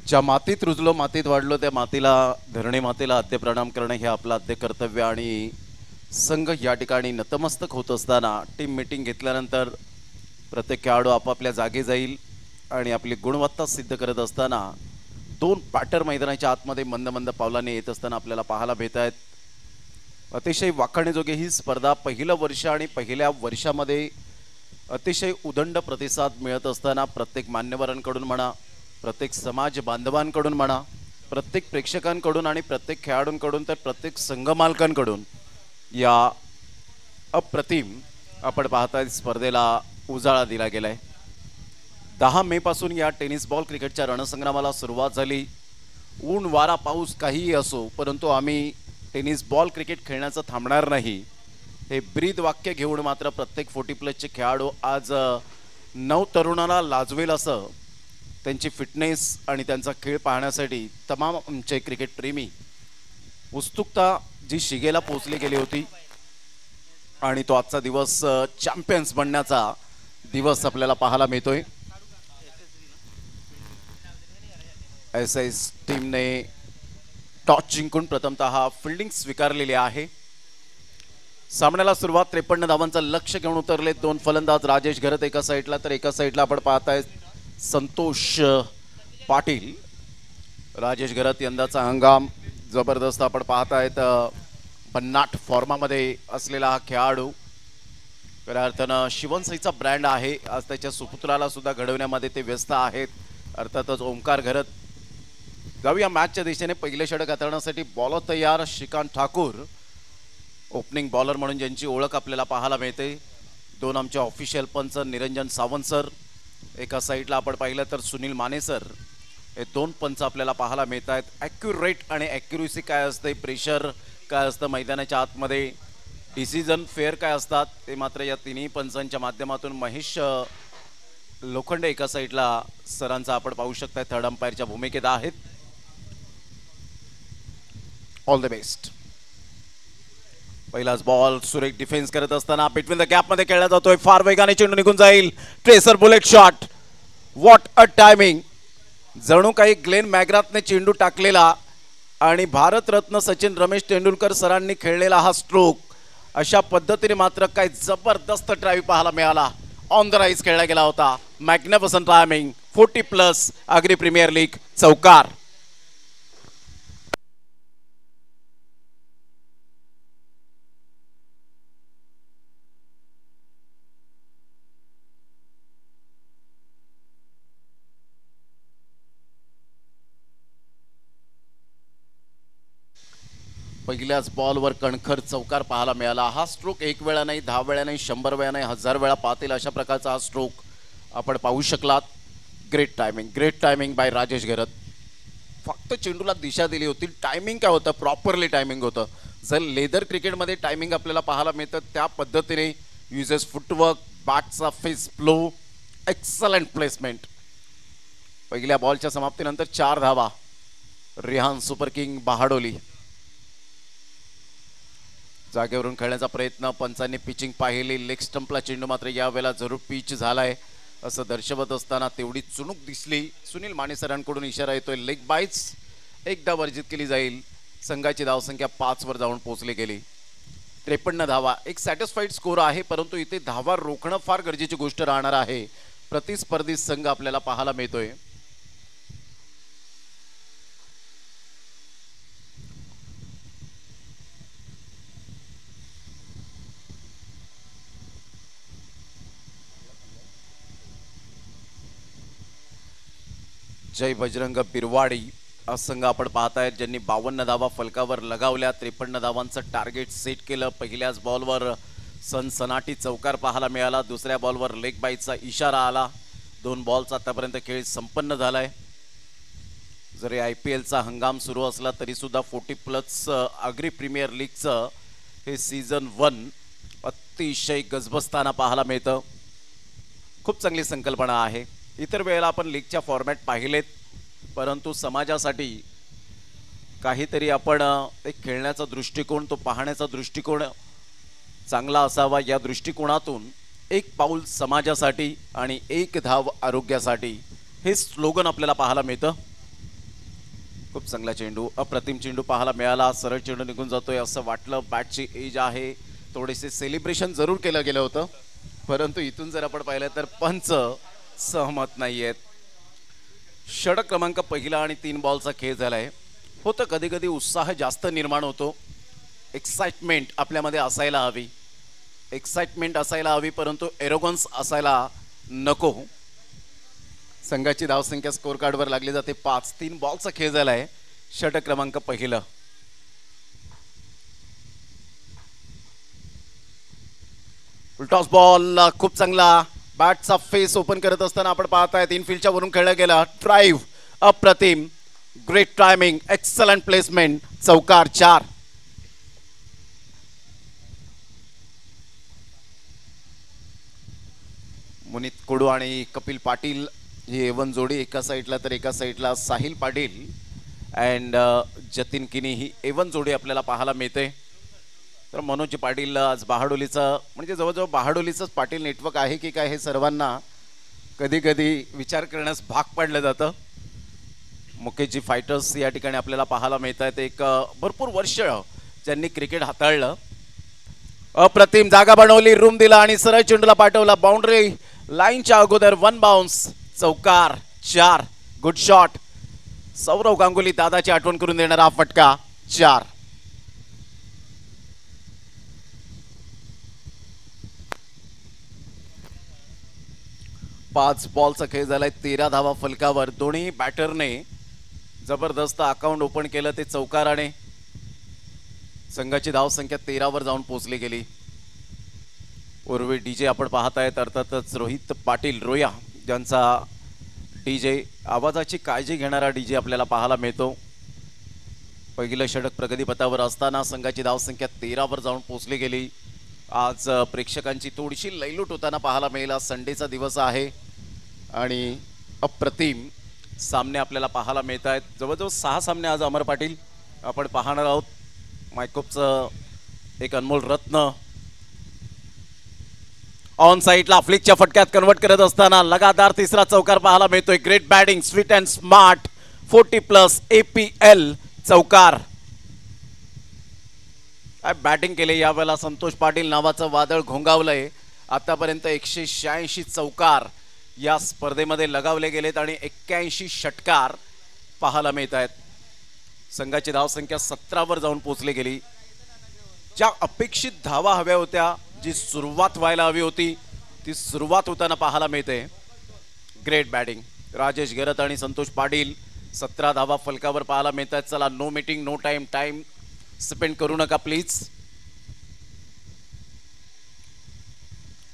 ज्या मातीत रुजलो मातीत वाढलो त्या मातीला धरणी मातेला आद्य प्रणाम करणं हे आपलं आद्य कर्तव्य. आणि संघ या ठिकाणी नतमस्तक होत असताना टीम मीटिंग घेतल्यानंतर प्रत्येक खेळाडू आपापल्या जागी जाईल आणि आपली गुणवत्ता सिद्ध करत असताना दोन बॅटर मैदानाच्या आतमध्ये मंद मंद पावलाने येत असताना आपल्याला पाहायला मिळत आहेत. अतिशय वाखाणीजोगी ही स्पर्धा पहिलं वर्ष आणि पहिल्या वर्षामध्ये अतिशय उदंड प्रतिसाद मिळत असताना प्रत्येक मान्यवरांकडून म्हणा, प्रत्येक समाज बांधवांकडून म्हणा, प्रत्येक प्रेक्षकांकडून आणि प्रत्येक खेळाडूंकडून तर प्रत्येक संघ मालकांकडून या अप्रतिम आपण पाहताय स्पर्धेला उजाळा दिला गेलाय. 10 मे पासून या टेनिस बॉल क्रिकेटच्या रणसंग्रामाला सुरुवात झाली. ऊन वारा पाऊस काहीही असो, परंतु आम्ही टेनिस बॉल क्रिकेट खेळण्याचं थांबणार नाही हे ब्रीद वाक्य घेऊन मात्र प्रत्येक 40+ खेळाडू आज नवतरुणाला लाजवेल असं त्यांची फिटनेस आणि त्यांचा खेळ पाहण्यासाठी तमाम आमचे क्रिकेट प्रेमी उत्सुकता जी शिगेला पोहोचली गेली होती. आणि तो आजचा दिवस चॅम्पियन्स बनण्याचा दिवस आपल्याला पाहायला मिळतोय. एस टीमने टॉस जिंकून प्रथमतः फिल्डिंग स्वीकारलेली आहे. सामन्याला सुरुवात 53 धावांचं लक्ष घेऊन उतरले दोन फलंदाज. राजेश घरत एका साईडला तर एका साईडला आपण पाहताय संतोष पाटील. राजेश घरत यंदाचा हंगाम जबरदस्त आपण पाहतायत. भन्नाट फॉर्मामध्ये असलेला हा खेळाडू खऱ्या अर्थानं शिवनसाईचा ब्रँड आहे. आज त्याच्या सुपुत्राला सुद्धा घडवण्यामध्ये ते व्यस्त आहेत. अर्थातच ओंकार घरत. जाऊया मॅचच्या दिशेने. पहिले षटक हाताळण्यासाठी बॉलर तयार. श्रीकांत ठाकूर ओपनिंग बॉलर म्हणून ज्यांची ओळख आपल्याला पाहायला मिळते. दोन आमचे ऑफिशियल पंच निरंजन सावंत सर एका साईडला आपण पाहिलं तर सुनील माने सर. हे दोन पंच आपल्याला पाहायला मिळत आहेत. ॲक्युरेट आणि ॲक्युरेसी काय असते, प्रेशर काय असतं मैदानाच्या आतमध्ये, डिसिजन फेअर काय असतात ते मात्र या तिन्ही पंचांच्या माध्यमातून महेश लोखंडे एका साईडला सरांचा आपण पाहू शकता थर्ड अंपायरच्या भूमिकेत आहेत. All the best. पहिलाच बॉल सुरेख डिफेन्स करत असताना बिटवीन द गॅप मध्ये खेळला जातोय. फार वेगाने चेंडू निघून जाईल. Tracer bullet shot. What a timing. जणू काही ग्लेन मॅग्राथने चेंडू टाकलेला आणि भारतरत्न सचिन रमेश तेंडुलकर सरांनी खेळलेला हा स्ट्रोक अशा पद्धतीने मात्र काय जबरदस्त ड्राईव्ह पाहायला मिळाला. ऑन द राईज खेळला गेला होता. Magnificent timing. 40+ Agri premier league चौकार. पहिल्याच बॉलवर कणखर चौकार पाहायला मिळाला. हा स्ट्रोक एक वेळा नाही, 10 वेळा नाही, 100 वेळा नाही, 1000 वेळा पाहतील अशा प्रकारचा हा स्ट्रोक आपण पाहू शकलात. ग्रेट टायमिंग बाय राजेश घरत. फक्त चेंडूला दिशा दिली होती. टायमिंग काय होतं, प्रॉपरली टायमिंग होतं. जर लेदर क्रिकेटमध्ये टायमिंग आपल्याला पाहायला मिळतं त्या पद्धतीने युजेस फुटवर्क, बॅटचा फेस फ्लो, एक्सलंट प्लेसमेंट. पहिल्या बॉलच्या समाप्तीनंतर 4 धावा. रिहान सुपर किंग बहाडोली जागेवरून खेळण्याचा प्रयत्न. पंचांनी पिचिंग पाहिली. लेग स्टंपला चेंडू मात्र यावेळेला जरूर पिच झालाय असं दर्शवत असताना तेवढी चुणूक दिसली. सुनील माने सरांकडून इशारा येतोय लेग बाईट्स एकदा वर्जित केली जाईल. संघाची धावसंख्या 5 वर जाऊन पोहोचली गेली. 53 धावा एक सॅटिस्फाईड स्कोर आहे, परंतु इथे धावा रोखणं फार गरजेची गोष्ट राहणार आहे. प्रतिस्पर्धी संघ आपल्याला पाहायला मिळतोय. जय बजरंग बिरवाडी हा संघ आपण पाहतायत ज्यांनी 52 धावा फलकावर लगावल्या. 53 धावांचं टार्गेट सेट केलं. पहिल्याच बॉलवर सनसनाटी चौकार पाहायला मिळाला. दुसऱ्या बॉलवर लेग बाईटचा इशारा आला. 2 बॉलचा आतापर्यंत खेळ संपन्न झालाय. जरी IPLचा हंगाम सुरू असला तरी सुद्धा 40+ आगरी प्रीमियर लीगचं हे सीझन 1 अतिशय गजबजताना पाहायला मिळतं. खूप चांगली संकल्पना आहे. इतर वेळेला आपण लीगच्या फॉर्मॅट पाहिलेत, परंतु समाजासाठी काहीतरी आपण एक खेळण्याचा दृष्टिकोन, तो पाहण्याचा दृष्टिकोन चांगला असावा, या दृष्टिकोनातून एक पाऊल समाजासाठी आणि एक धाव आरोग्यासाठी हे स्लोगन आपल्याला पाहायला मिळतं. खूप चांगला चेंडू, अप्रतिम चेंडू पाहायला मिळाला. सरळ चेंडू निघून जातोय असं वाटलं. बॅटची एज आहे, थोडेसे सेलिब्रेशन जरूर केलं गेलं होतं, परंतु इथून जर आपण पाहिलं तर पंच सहमत नाही आहेत. षटक क्रमांक पहिला आणि 3 बॉलचा खेळ झालाय. होतं कधी कधी उत्साह जास्त निर्माण होतो, एक्साइटमेंट आपल्यामध्ये असायला हवी, एक्साइटमेंट असायला हवी, परंतु एरोगन्स असायला नको. संघाची धावसंख्या स्कोर कार्डवर लागली जाते 5. 3 बॉलचा खेळ झालाय. षटक क्रमांक पहिलं. टॉस बॉल खूप चांगला बॅटचा फेस ओपन करत असताना आपण पाहतायत इनफिल्डच्या वरून खेळला गेला. ड्राईव्ह अप्रतिम, ग्रेट टायमिंग, एक्सलंट प्लेसमेंट, चौकार 4. मुनीत कोडू आणि कपिल पाटील ही एवन जोडी एका साईडला, तर एका साईडला साहिल पाटील अँड जतीन किनी ही एवन जोडी आपल्याला पाहायला मिळते. तर मनोज पाटील आज बहाडोलीचं, म्हणजे जवळजवळ बहाडोलीचंच पाटील नेटवर्क आहे की काय हे सर्वांना कधी कधी विचार करण्यास भाग पडलं जातं. मुकेशजी फायटर्स या ठिकाणी आपल्याला पाहायला मिळत आहेत. एक भरपूर वर्ष ज्यांनी क्रिकेट हाताळलं. अप्रतिम जागा बनवली, रूम दिला आणि सरळ चेंडूला पाठवला बाउंड्री लाईनच्या अगोदर. 1 बाउन्स, चौकार 4. Good shot. सौरव गांगुली दादाची आठवण करून देणारा फटका 4. पाच बॉलचा खेळ झालाय. 13 धावा फलकावर. दोन्ही बॅटरने जबरदस्त अकाउंट ओपन केलं ते चौकाराने. संघाची धावसंख्या 13 वर जाऊन पोहोचली गेली. उर्वी डीजे आपण पाहतायत, अर्थातच रोहित पाटील रोया ज्यांचा डीजे, आवाजाची काळजी घेणारा डीजे आपल्याला पाहायला मिळतो. पहिलं षटक प्रगतीपथावर असताना संघाची धावसंख्या 13 वर जाऊन पोहोचली गेली. आज प्रेक्षकांची थोडीशी लयलूट होताना पाहायला मिळेल. संडेचा दिवस आहे आणि अप्रतिम सामने आपल्याला पाहायला मिळत आहेत. जवळजवळ 6 सामने आज अमर पाटील आपण पाहणार आहोत. मायकोपचं एक अनमोल रत्न ऑन साईडला फ्लिकच्या फटक्यात कन्वर्ट करत असताना लगातार तिसरा चौकार पाहायला मिळतोय. Great batting, sweet and smart, 40+ APL चौकार. बॅटिंग केले यावेळेला संतोष पाटील नावाचं वादळ घोंगावलंय. आतापर्यंत 186 चौकार या स्पर्धेमध्ये लगावले गेलेत आणि 81 षटकार पाहायला मिळत आहेत. संघाची धावसंख्या 17 वर जाऊन पोहोचली गेली. ज्या अपेक्षित धावा हव्या होत्या, जी सुरुवात व्हायला हवी होती, ती सुरुवात होताना पाहायला मिळते. Great batting. राजेश गरत आणि संतोष पाटील 17 धावा फलकावर पाहायला मिळतात. चला, no meeting no time, time spend करू नका प्लीज.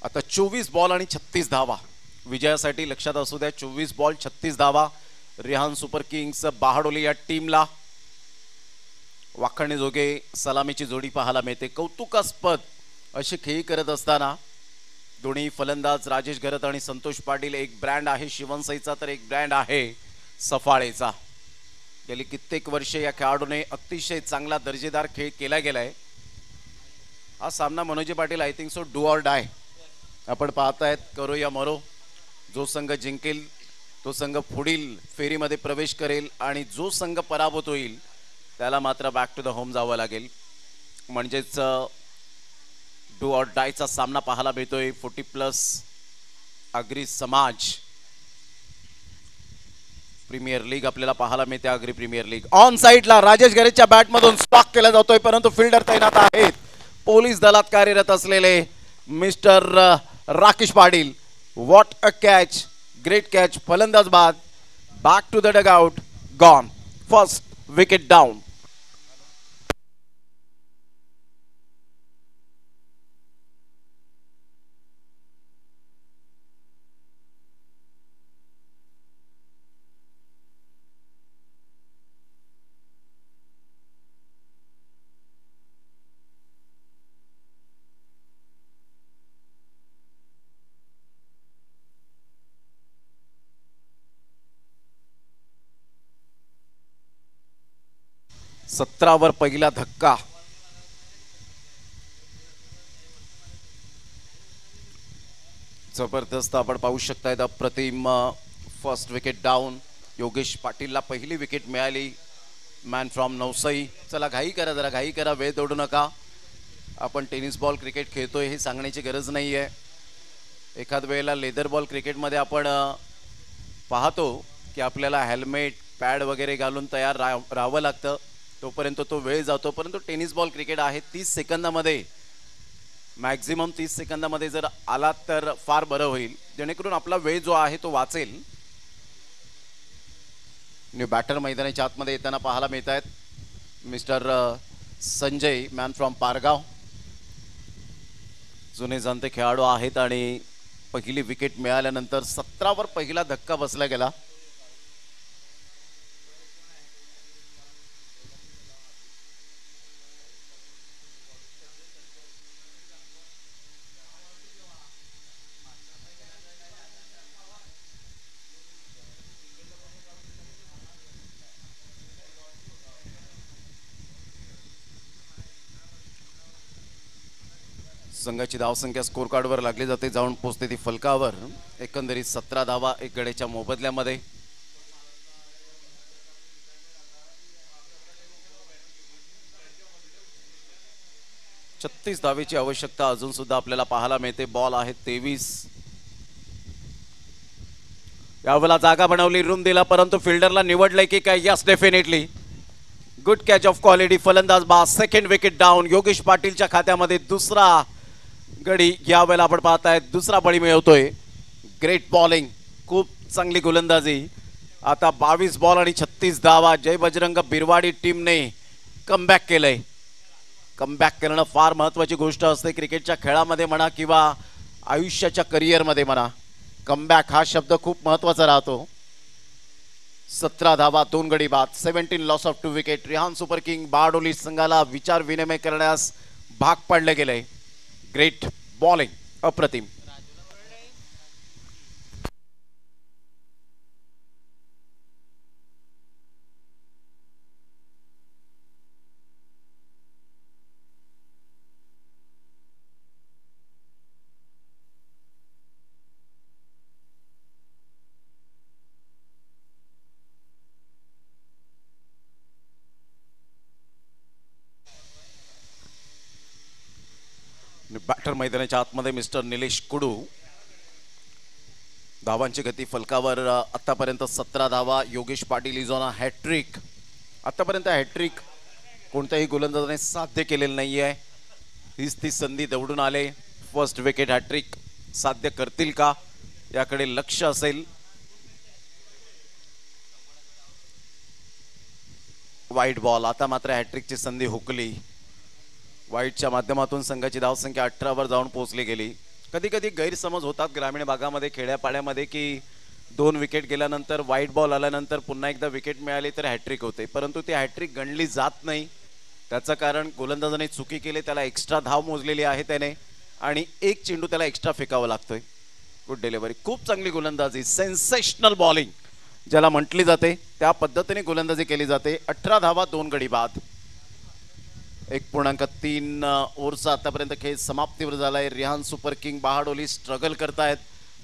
आता 24 बॉल आणि 36 धावा विजयासाठी लक्षात असू द्या. 24 बॉल 36 धावा. रेहान सुपर किंग्स बहाडोली या टीमला वाखणे जोगे सलामीची जोडी पाहायला मिळते. कौतुकास्पद अशी खेळी करत असताना दोन्ही फलंदाज राजेश गरत आणि संतोष पाटील, एक ब्रँड आहे शिवनसईचा तर एक ब्रँड आहे सफाळेचा. गेली कित्येक वर्षे या खेळाडूने अतिशय चांगला दर्जेदार खेळ केला गेलाय. हा सामना मनोजी Patil I think so do or die आपण पाहतायत. करो या मरो. जो संघ जिंकेल तो संघ पुढील फेरीमध्ये प्रवेश करेल आणि जो संघ पराभूत होईल त्याला मात्र बॅक टू द होम जावं लागेल. म्हणजेच डू ऑर डायचा सामना पाहायला मिळतोय. 40+ अग्री समाज प्रीमियर लीग आपल्याला पाहायला मिळते. Agree premier league. ऑन साईडला राजेश गरेच्या बॅटमधून स्टॉक केला जातोय, परंतु फिल्डर तैनात आहेत. पोलीस दलात कार्यरत असलेले mister Rakesh Patil. What a catch, great catch. फलंदाज बाद. Back to the dugout. Gone. First wicket down. 17 पहिला धक्का. जबरदस्त आपण पाहू शकतायत. अप्रतिम फर्स्ट विकेट डाऊन. योगेश पाटीलला पहिली विकेट मिळाली. Man from Navsai. चला घाई करा, जरा घाई करा, वेळ तोडू नका. आपण टेनिस बॉल क्रिकेट खेळतोय हे सांगण्याची गरज नाही आहे. एखाद वेळेला लेदर बॉल क्रिकेटमध्ये आपण पाहतो की आपल्याला हेल्मेट पॅड वगैरे घालून तयार राहावं लागतं, तोपर्यंत तो वेळ जातो. परंतु टेनिस बॉल क्रिकेट आहे 30 सेकंदामध्ये, मॅक्झिमम 30 सेकंदामध्ये जर आलात तर फार बरं होईल, जेणेकरून आपला वेळ जो आहे तो वाचेल. न्यू बॅटर मैदानाच्या आतमध्ये येताना पाहायला मिळत आहेत. Mister Sanjay, man from Pargaon, जुने जाणते खेळाडू आहेत आणि पहिली विकेट मिळाल्यानंतर 17 पहिला धक्का बसला गेला. संघाची धावसंख्या स्कोर कार्डवर लागली जाते, जाऊन पोहोचते ती फलकावर. एकंदरीत 17 धावा एक गड्याच्या मोबदल्यामध्ये. छत्तीस धावेची आवश्यकता अजून सुद्धा आपल्याला पाहायला मिळते. बॉल आहे 23. यावेळेला जागा बनवली, रूम दिला, परंतु फिल्डरला निवडलंय की काय? Yes, definitely good catch of quality. फलंदाज बा. Second wicket down. योगेश पाटीलच्या खात्यामध्ये दुसरा गडी यावेळेला आपण पाहताय, दुसरा बळी मिळवतोय. ग्रेट बॉलिंग, खूप चांगली गोलंदाजी. आता 22 बॉल आणि 36 धावा. जय बजरंग बिरवाडी टीमने कमबॅक केलंय. कमबॅक करणं फार महत्त्वाची गोष्ट असते क्रिकेटच्या खेळामध्ये म्हणा किंवा आयुष्याच्या करिअरमध्ये म्हणा. कमबॅक हा शब्द खूप महत्त्वाचा राहतो. 17 धावा 2 गडी बाद. 17 loss of 2 wicket. Rihan super king Bahadoli संघाला विचार विनिमय करण्यास भाग पाडले गेले. ग्रेट बॉलिंग, अप्रतिम. बॅटर मैदानाच्या आतमध्ये मिस्टर निलेश कुडू. धावांची गती फलकावर आतापर्यंत 17 धावा. Yogesh Patil is on a hat-trick. आतापर्यंत हॅट्रिक कोणत्याही गोलंदाजाने साध्य केलेलं नाही आहे. हीच ती संधी दौडून आले. फर्स्ट विकेट हॅट्रिक साध्य करतील का याकडे लक्ष असेल. वाईट बॉल. आता मात्र हॅट्रिकची संधी हुकली. वाईटच्या माध्यमातून संघाची धावसंख्या 18 वर जाऊन पोहोचली गेली. कधी कधी गैरसमज होतात ग्रामीण भागामध्ये, खेड्यापाड्यामध्ये, की 2 विकेट गेल्यानंतर वाईट बॉल आल्यानंतर पुन्हा एकदा विकेट मिळाली तर हॅट्रिक होते, परंतु ती हॅट्रिक गणली जात नाही. त्याचं कारण गोलंदाजाने चुकी केली, त्याला एक्स्ट्रा धाव मोजलेली आहे त्याने, आणि एक चेंडू त्याला एक्स्ट्रा फेकावा लागतोय. गुड डिलिव्हरी, खूप चांगली गोलंदाजी, सेन्सेशनल बॉलिंग ज्याला म्हटली जाते त्या पद्धतीने गोलंदाजी केली जाते. 18 धावा 2 गडी बाद. 1.3 ओव्हरचा आतापर्यंत खेळ समाप्तीवर झालाय. रिहान सुपर किंग बहाडोली स्ट्रगल करतायत,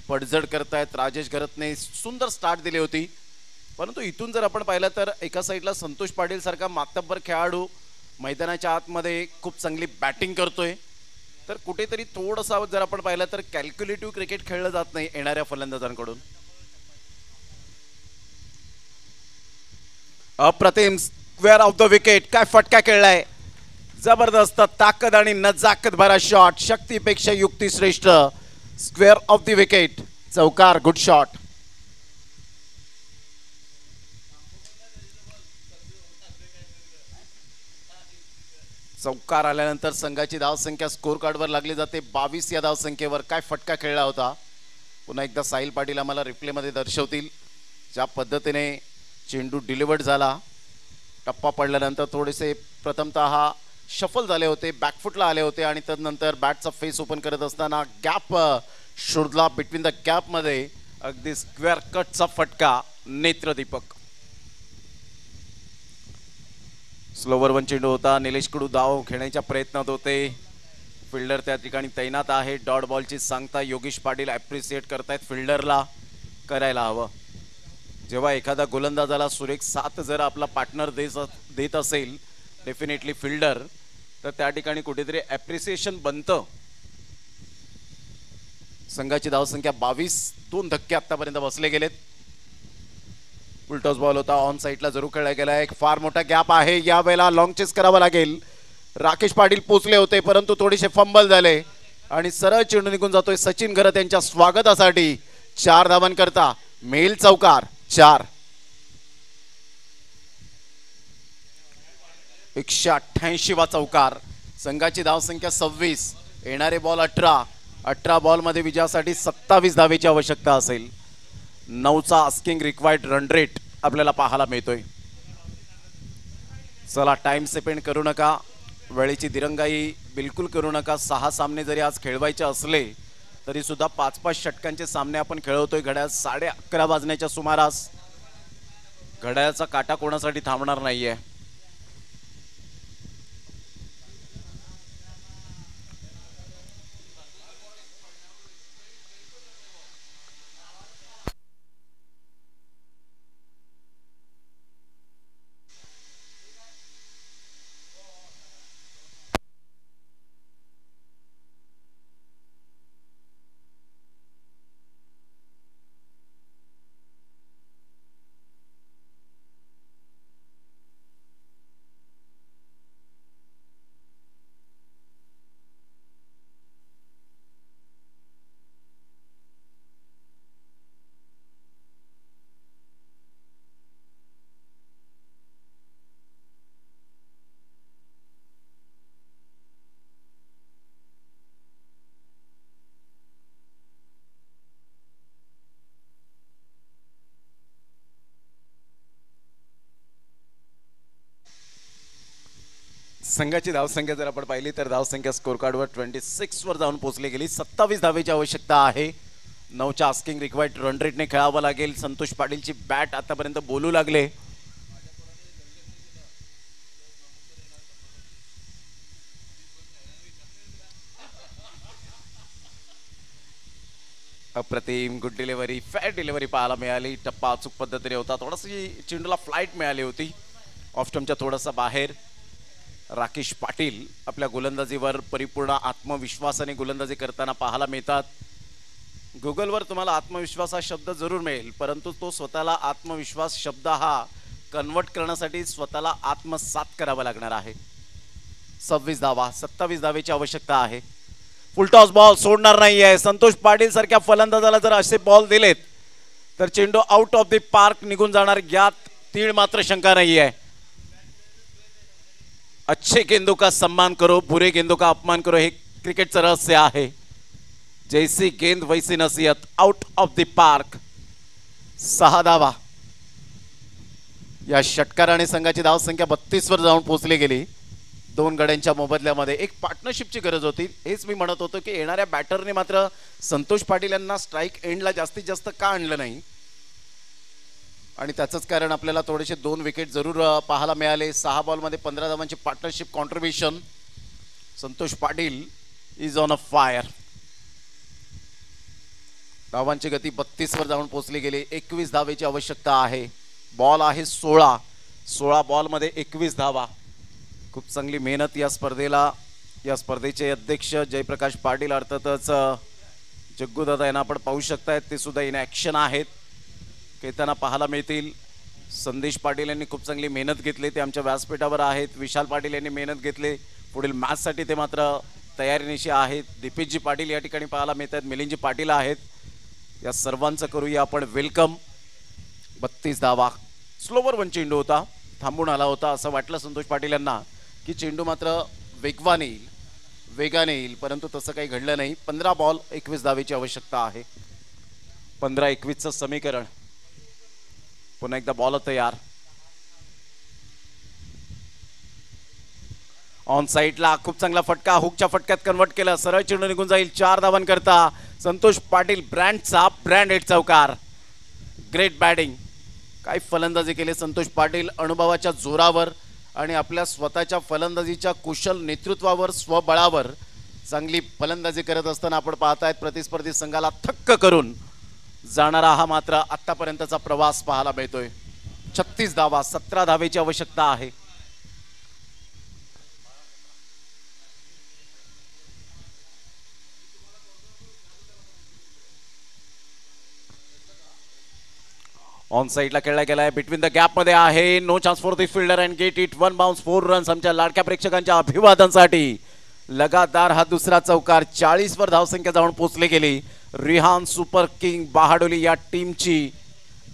पडझड करतायत. राजेश घरतने सुंदर स्टार्ट दिली होती, परंतु इथून जर आपण पाहिलं तर एका साईडला संतोष पाटील सारखा मातब्बर खेळाडू मैदानाच्या आतमध्ये खूप चांगली बॅटिंग करतोय, तर कुठेतरी थोडंसं जर आपण पाहिलं तर कॅल्क्युलेटिव्ह क्रिकेट खेळलं जात नाही येणाऱ्या फलंदाजांकडून. अप्रतिम स्क्वेअर ऑफ द विकेट. काय फटका खेळलाय, जबरदस्त ताकद आणि नजाकत भरा शॉट. शक्तीपेक्षा युक्ती श्रेष्ठ. स्क्वेअर ऑफ द विकेट, चौकार. Good shot. चौकार आल्यानंतर संघाची धावसंख्या स्कोर कार्डवर लागली जाते 22 या धावसंख्येवर. काय फटका खेळला होता, पुन्हा एकदा साहिल पाटील आम्हाला रिप्लेमध्ये दर्शवतील. ज्या पद्धतीने चेंडू डिलिव्हर्ड झाला, टप्पा पडल्यानंतर थोडेसे प्रथमतः शफल झाले होते, बॅकफुटला आले होते, आणि त्यानंतर बॅटचा फेस ओपन करत असताना गॅप शोधला. बिटवीन द गॅपमध्ये अगदी स्क्वेअर कटचा फटका. नेत्रदीपक. स्लोवर वन चेंडू होता. निलेश कडू धाव घेण्याच्या प्रयत्नात होते. फिल्डर त्या ठिकाणी तैनात आहे. डॉट बॉलची सांगता योगेश पाटील ॲप्रिशिएट करतायत फिल्डरला. करायला हवं. जेव्हा एखादा गोलंदाजाला सुरेख साथ जर आपला पार्टनर देत असेल डेफिनेटली फिल्डर, तर त्या ठिकाणी कुठेतरी ॲप्रिसिएशन बनतं. संघाची धावसंख्या 22. 2 धक्के आतापर्यंत बसले गेलेत. उलटॉस बॉल होता. ऑन साईडला जरूर खेळला गेला. एक फार मोठा गॅप आहे. या वेळेला लॉंग चेस करावा लागेल. राकेश पाटील पोचले होते परंतु थोडेसे फंबल झाले आणि सरळ चेंडू निघून जातोय सचिन घरत यांच्या स्वागतासाठी. 4 धावांकरता मेल चौकार. 4. 188 वा चौकार. संघाची धावसंख्या 26. येणारे बॉल 18. 18 बॉल मध्ये विजयासाठी 27 धावेची आवश्यकता असेल. 9चा आस्किंग रिक्वायर्ड रन रेट आपल्याला पाहायला मिळतोय. चला टाइम स्पेंड करू नका. वेळेची दिरंगाई बिलकुल करू नका. 6 सामने जरी आज खेळवायचे असले तरी सुद्धा 5-5 षटकांचे सामने आपण खेळवतोय. घड्याळ 11:30 वाजण्याच्या सुमारास. घड्याळाचा काटा कोणासाठी थांबणार नाहीये. संघाची धावसंख्या जर आपण पाहिली तर धावसंख्या स्कोर कार्डवर 26 वर जाऊन पोहोचली गेली. 27 धावेची आवश्यकता आहे. 9च्या आस्किंग रिक्वायर्ड रन रेटने खेळावं लागेल. संतोष पाटीलची बॅट आतापर्यंत बोलू लागले. अप्रतिम गुड डिलिव्हरी, फेअर डिलिव्हरी पाहायला मिळाली. टप्पा अचूक पद्धतीने होता. थोडीशी चेंडूला फ्लाईट मिळाली होती ऑफ स्टंपच्या थोडासा बाहेर. राकेश पाटील आपल्या गोलंदाजीवर परिपूर्ण आत्मविश्वासाने गोलंदाजी करताना पाहायला मिळतात. गुगलवर तुम्हाला आत्मविश्वास हा शब्द जरूर मिळेल परंतु तो स्वतःला आत्मविश्वास शब्द हा कन्वर्ट करण्यासाठी स्वतःला आत्मसात करावा लागणार आहे. 26 धावा, 27 धावेची आवश्यकता आहे. फुलटॉस बॉल सोडणार नाहीये. संतोष पाटील सारख्या फलंदाजाला जर असे बॉल दिलेत तर चेंडू आउट ऑफ द पार्क निघून जाणार यात तीळ मात्र शंका नाही आहे. अच्छे गेंदों का सम्मान करो, बुरे गेंदों का अपमान करो, हे क्रिकेटचं रहस्य आहे. जैसी गेंद वैसी नसीहत. Out of the park. 6 धावा. या षटकाराने संघाची धावसंख्या 32 वर जाऊन पोहोचली गेली. 2 गड्यांच्या मोबदल्यामध्ये एक पार्टनरशिपची गरज होती. हेच मी म्हणत होतो की येणाऱ्या बॅटरने मात्र संतोष पाटील यांना स्ट्राईक एंडला जास्तीत जास्त का आणलं नाही आणि त्याचंच कारण आपल्याला थोडेसे 2 विकेट जरूर पाहायला मिळाले. 6 बॉलमध्ये 15 धावांची partnership contribution. Santosh Patil is on a fire. धावांची गती 32 वर जाऊन पोहोचली गेली. 21 धावेची आवश्यकता आहे. बॉल आहे 16. 16 बॉलमध्ये 21 धावा. खूप चांगली मेहनत या स्पर्धेला. या स्पर्धेचे अध्यक्ष जयप्रकाश पाटील अर्थातच जग्गूदादा यांना आपण पाहू शकतायत. ते सुद्धा इन ॲक्शन आहेत. खेळताना पाहायला मिळतील. संदेश पाटील यांनी खूप चांगली मेहनत घेतली. ते आमच्या व्यासपीठावर आहेत. विशाल पाटील यांनी मेहनत घेतली. पुढील मॅचसाठी ते मात्र तयारीनिशी आहेत. दीपेशजी पाटील या ठिकाणी पाहायला मिळतात. मिलिंदजी पाटील आहेत. या सर्वांचं करूया आपण वेलकम. 32 धावा. स्लोवर वन चेंडू होता. थांबून आला होता असं वाटलं संतोष पाटील यांना की चेंडू मात्र वेगवान येईल, वेगाने येईल, परंतु तसं काही घडलं नाही. 15 बॉल 21 धावेची आवश्यकता आहे. 15-21चं समीकरण. पुन्हा एकदा बॉल तयार. ऑन साईडला खूप चांगला फटका. हुकच्या फटक्यात कन्वर्ट केलं. सरळ चेंडू निघून जाईल. 4 धावांकरता संतोष पाटील ब्रँडचा ब्रँड 8 चौकार. Great batting. काय फलंदाजी केली संतोष पाटील. अनुभवाच्या जोरावर आणि आपल्या स्वतःच्या फलंदाजीच्या कुशल नेतृत्वावर स्वबळावर चांगली फलंदाजी करत असताना आपण पाहतायत प्रतिस्पर्धी संघाला थक्क करून जाणारा हा मात्र आतापर्यंतचा प्रवास पाहायला मिळतोय. 36 धावा, 17 धावेची आवश्यकता आहे. ऑन साइडला खेळला गेलाय, बिटवीन द गॅप मध्ये आहे. No chance for the fielder and get it. 1 bounce 4 runs. आमच्या लाडक्या प्रेक्षकांच्या अभिवादनासाठी लगातार हा दुसरा चौकार. 40 वर धावसंख्या जाऊन पोहोचली गेली. रिहान सुपर किंग बहाडोली या टीमची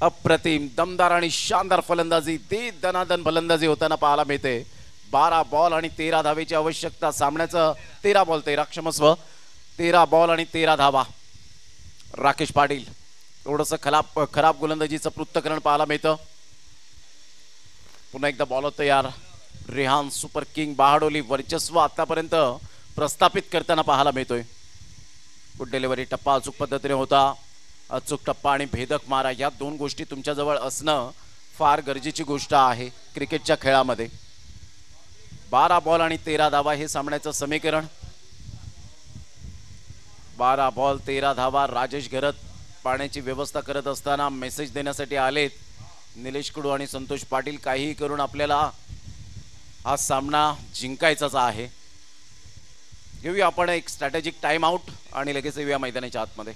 अप्रतिम दमदार आणि शानदार फलंदाजी, ते दनादन फलंदाजी होताना पाहायला मिळते. 12 बॉल आणि 13 धावेची आवश्यकता. सामन्याचं 13 बॉल 13 क्षमस्व 13 बॉल आणि 13 धावा. राकेश पाटील थोडंसं खराब गोलंदाजीचं पृथक्करण पाहायला मिळतं. पुन्हा एकदा बॉल तयार. रेहान सुपर किंग बहाडोली वर्चस्व आतापर्यंत प्रस्थापित करताना पाहायला मिळतोय. गुड डिलिव्हरी, टप्पा अचूक पद्धतीने होता. अचूक टप्पा आणि भेदक मारा या दोन गोष्टी तुमच्याजवळ असणं फार गरजेची गोष्ट आहे क्रिकेटच्या खेळामध्ये. 12 बॉल आणि 13 धावा हे सामन्याचं समीकरण. 12 बॉल 13 धावा. राजेश घरत पाण्याची व्यवस्था करत असताना मेसेज देण्यासाठी आलेत. निलेश कुडू आणि संतोष पाटील काहीही करून आपल्याला हा सामना जिंकायचाच आहे. घेऊया आपण एक स्ट्रॅटेजिक टाइम आउट आणि लगेच येऊया मैदानाच्या आतमध्ये.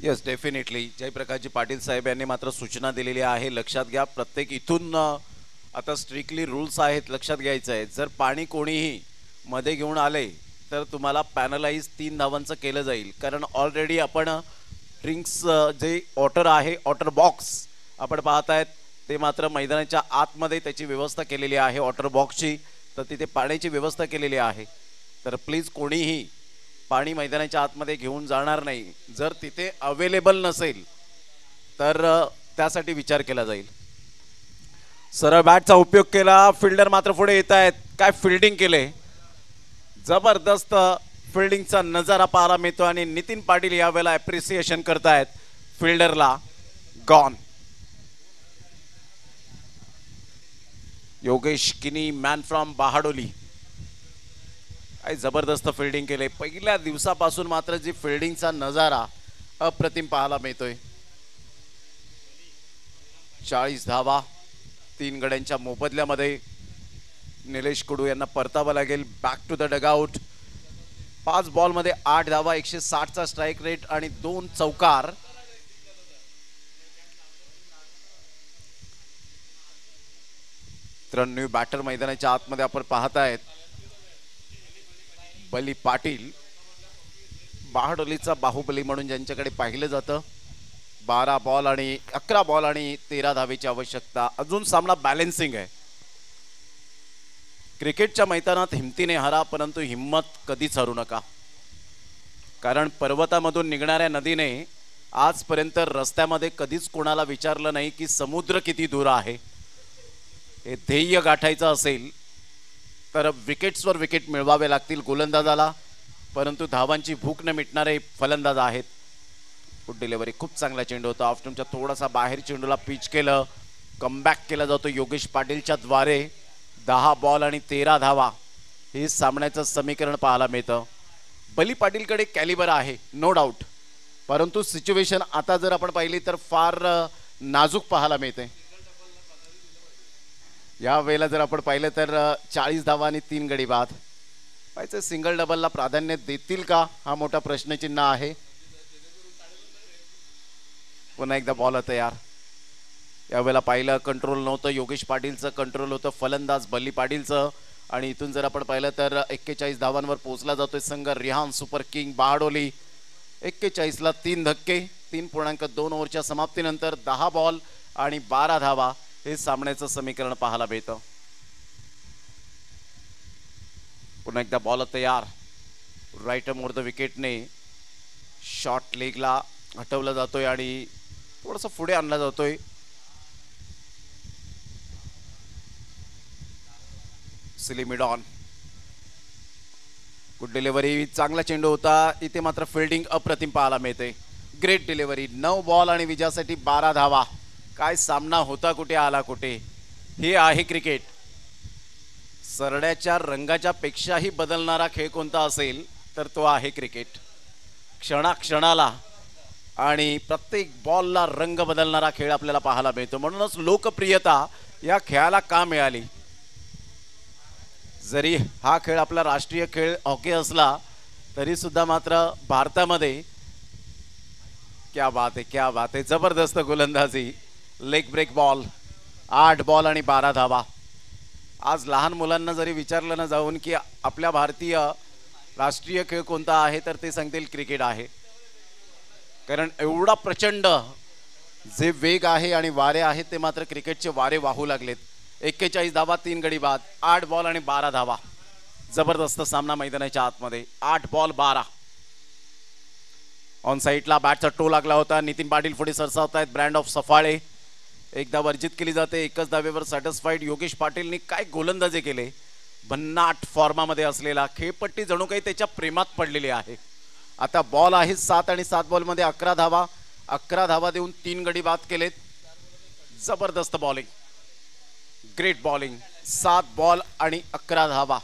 येस, डेफिनेटली जयप्रकाशजी पाटील साहेब यांनी मात्र सूचना दिलेली आहे. लक्षात घ्या, प्रत्येक इथून आता स्ट्रिक्टली रूल्स आहेत, लक्षात घ्यायचं आहे. जर पाणी कोणीही मध्ये घेऊन आले तर तुम्हाला पॅनलाइज 3 धावांचं केलं जाईल. कारण ऑलरेडी आपण ड्रिंक्स जे वॉटर आहे, वॉटर बॉक्स आपण पाहतायत ते मात्र मैदानाच्या आतमध्ये त्याची व्यवस्था केलेली आहे वॉटर बॉक्सची. तर तिथे पाण्याची व्यवस्था केलेली आहे. तर प्लीज कोणीही पाणी मैदानाच्या आतमध्ये घेऊन जाणार नाही. जर तिथे अवेलेबल नसेल तर त्यासाठी विचार केला जाईल. सरळ बॅटचा उपयोग केला. फिल्डर मात्र पुढे येत आहेत. काय फिल्डिंग केले, जबरदस्त फिल्डिंगचा नजारा पाहायला मिळतो आणि नितीन पाटील यावेळेला अप्रिसिएशन करतायत फिल्डरला. गॉन. योगेश किनी मॅन फ्रॉम बहाडोली, काय जबरदस्त फिल्डिंग केले. पहिल्या दिवसापासून मात्र जी फिल्डिंगचा नजारा अप्रतिम पाहायला मिळतोय. 40 धावा 3 गड्यांच्या मोबदल्यामध्ये. निलेश कुडू यांना परतावं लागेल बॅक टू द डगआउट. 5 बॉलमध्ये 8 धावा, 160चा स्ट्राईक रेट आणि 2 चौकार. तर न्यू बॅटर मैदानाच्या आतमध्ये आपण पाहतायत बली पाटील, बहाडोलीचा बाहुबली म्हणून ज्यांच्याकडे पाहिलं जातं. 11 बॉल आणि 13 धावेची आवश्यकता. अजून सामना बॅलेन्सिंग आहे. क्रिकेटच्या मैदानात हिमतीने हरा, परंतु हिम्मत कधीच हरू नका. कारण पर्वतामधून निघणाऱ्या नदीने आजपर्यंत रस्त्यामध्ये कधीच कोणाला विचारलं नाही की समुद्र किती दूर आहे. हे ध्येय गाठायचं असेल तर विकेट्सवर विकेट मिळवावे लागतील गोलंदाजाला, परंतु धावांची भूक न मिटणारे फलंदाज आहेत. गुड डिलिव्हरी, खूप चांगला चेंडू होता. ऑफस्टंपच्या थोडासा बाहेर चेंडूला पिच केलं. कमबॅक केला जातो योगेश पाटीलच्या द्वारे. 10 बॉल आणि 13 धावा हे सामन्याचं समीकरण पाहायला मिळतं. बली पाटीलकडे कॅलिबर आहे, नो डाऊट, परंतु सिच्युएशन आता जर आपण पाहिली तर फार नाजूक पाहायला मिळते. या वेळेला जर आपण पाहिलं तर 40 धावा आणि 3 गडी बाद. पाहिजे सिंगल डबलला प्राधान्य देतील का, हा मोठा प्रश्नचिन्ह आहे. पुन्हा एकदा बॉल तयार. यावेळेला पाहिलं कंट्रोल नव्हतं योगेश पाटीलचं, कंट्रोल होतं फलंदाज बली पाटीलचं. आणि इथून जर आपण पाहिलं तर 41 धावांवर पोहोचला जातोय संघ रिहान सुपर किंग बहाडोली. 41ला 3 धक्के. 3.2 ओव्हरच्या समाप्तीनंतर 10 बॉल आणि 12 धावा हे सामन्याचं समीकरण पाहायला मिळतं. पुन्हा एकदा बॉल तयार. राईट मोर द विकेटने शॉर्ट लेगला हटवला जातोय आणि थोडंसं पुढे आणला जातोय. सिलिमिडॉन गुड डिलिव्हरी. चांगला चेंडू होता. इथे मात्र फिल्डिंग अप्रतिम पाहायला मिळते. Great delivery. 9 बॉल आणि विजयासाठी 12 धावा. काय सामना होता, कुठे आला कुठे. हे आहे क्रिकेट. सरड्याच्या रंगाच्या पेक्षाही बदलणारा खेळ कोणता असेल तर तो आहे क्रिकेट. क्षणाक्षणाला आणि प्रत्येक बॉलला रंग बदलणारा खेळ आपल्याला पाहायला मिळतो. म्हणूनच लोकप्रियता या खेळाला का मिळाली. जरी हा खेळ आपला राष्ट्रीय खेळ हॉकी असला तरी सुद्धा मात्र भारतामध्ये क्या बात आहे, क्या बात आहे. जबरदस्त गोलंदाजी. Leg break ball. 8 बॉल आणि 12 धावा. आज लहान मुलांना जरी विचारलं ना जाऊन की आपल्या भारतीय राष्ट्रीय खेळ कोणता आहे तर ते सांगतील क्रिकेट आहे. कारण एवढा प्रचंड जे वेग आहे आणि वारे आहेत ते मात्र क्रिकेटचे वारे वाहू लागलेत. 41 धावा, 3 गडी बाद. 8 बॉल आणि 12 धावा. जबरदस्त सामना मैदानाच्या आतमध्ये. 8 बॉल 12. ऑन साईडला बॅटचा टो लागला होता. नितीन पाटील पुढे सरसावत आहेत. ब्रँड ऑफ सफाळे एकदा वर्जित केली जाते. एकच धावेवर सॅटिस्फाईड. योगेश पाटीलनी काय गोलंदाजी केले. भन्नाट फॉर्मामध्ये असलेला खेळपट्टी जणू काही त्याच्या प्रेमात पडलेली आहे. आता बॉल आहे 7 आणि 7 बॉलमध्ये 11 धावा. 11 धावा देऊन 3 गडी बाद केलेत. जबरदस्त बॉलिंग. Great bowling. 7 बॉल आणि 11 धावा.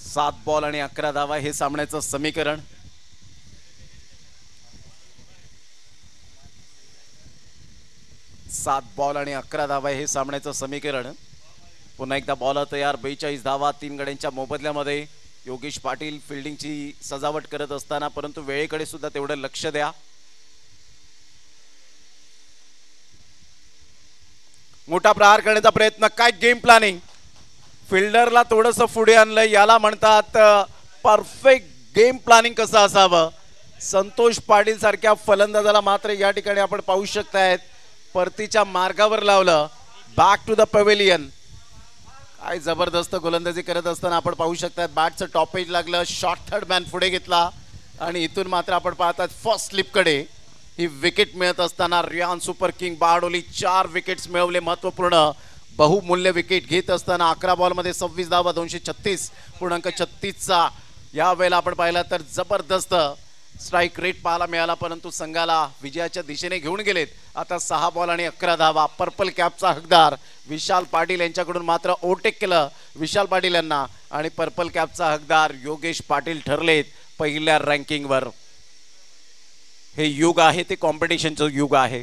7 बॉल आणि 11 धावा हे सामन्याचं समीकरण. सात बॉल आणि 11 धावा हे सामन्याचं समीकरण. पुन्हा एकदा बॉल तयार. 42 धावा 3 गड्यांच्या मोबदल्यामध्ये. योगेश पाटील फिल्डिंगची सजावट करत असताना परंतु वेळेकडे सुद्धा तेवढं लक्ष द्या. मोठा प्रहार करण्याचा प्रयत्न. काय गेम प्लॅनिंग. फिल्डरला थोडंसं पुढे आणलं. याला म्हणतात परफेक्ट गेम प्लॅनिंग कसं असावं. संतोष पाटील सारख्या फलंदाजाला मात्र या ठिकाणी आपण पाहू शकतायत परतीच्या मार्गावर लावलं. Back to the pavilion. काय जबरदस्त गोलंदाजी करत असताना आपण पाहू शकतात बॅटचं टॉपेज लागलं. शॉर्ट थर्ड मॅन पुढे घेतला आणि इथून मात्र आपण पाहतात फर्स्ट स्लिपकडे ही विकेट मिळत असताना रियान सुपर किंग बहाडोली 4 विकेट्स मिळवले. महत्वपूर्ण बहुमूल्य विकेट घेत असताना 11 बॉलमध्ये 26 धावा 236.36चा यावेळेला आपण पाहिला तर जबरदस्त स्ट्राईक रेट पाहायला मिळाला. परंतु संघाला विजयाच्या दिशेने घेऊन गेलेत. आता 6 बॉल आणि 11 धावा. पर्पल कॅपचा हकदार विशाल पाटील यांच्याकडून मात्र ओव्हरटेक केलं विशाल पाटील यांना आणि पर्पल कॅपचा हकदार योगेश पाटील ठरलेत पहिल्या रँकिंगवर. हे युग आहे ते कॉम्पिटिशनचं युग आहे.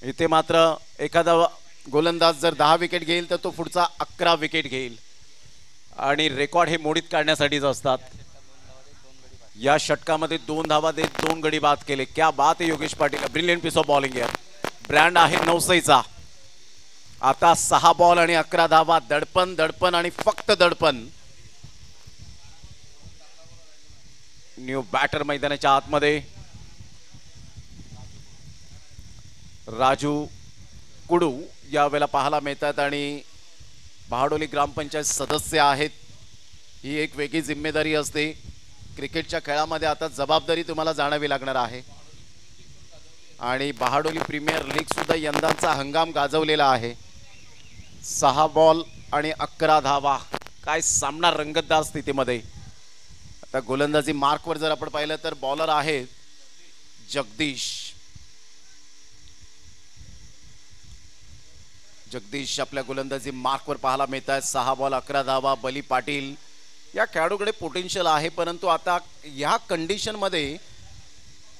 इथे मात्र एखादा गोलंदाज जर 10 विकेट घेईल तर तो पुढचा 11 विकेट घेईल आणि रेकॉर्ड हे मोडीत काढण्यासाठीच असतात. या षटकामध्ये 2 धावा देत 2 गडी बाद केले. क्या बात आहे Yogesh Patil. Brilliant piece of bowling आहे. ब्रँड आहे 9चा. आता 6 बॉल आणि 11 धावा. दडपण दडपण आणि फक्त दडपण. न्यू बॅटर मैदानाच्या आतमध्ये. राजू कुडू यावेळेला पाहायला मिळतात आणि बहाडोली ग्रामपंचायत सदस्य आहेत. ही एक वेगळी जिम्मेदारी असते क्रिकेटच्या खेळामध्ये. आता जबाबदारी तुम्हाला जाणावी लागणार आहे आणि बहाडोली प्रीमियर लीग सुद्धा यंदाचा हंगाम गाजवलेला आहे. 6 बॉल आणि 11 धावा. काय सामना रंगतदार स्थितीमध्ये. आता गोलंदाजी मार्कवर जर आपण पाहिलं तर बॉलर आहे जगदीश आपल्या गोलंदाजी मार्कवर पाहायला मिळत आहे. 6 बॉल 11 धावा. बली पाटील या खेळाडूकडे पोटेन्शियल आहे परंतु आता ह्या कंडिशनमध्ये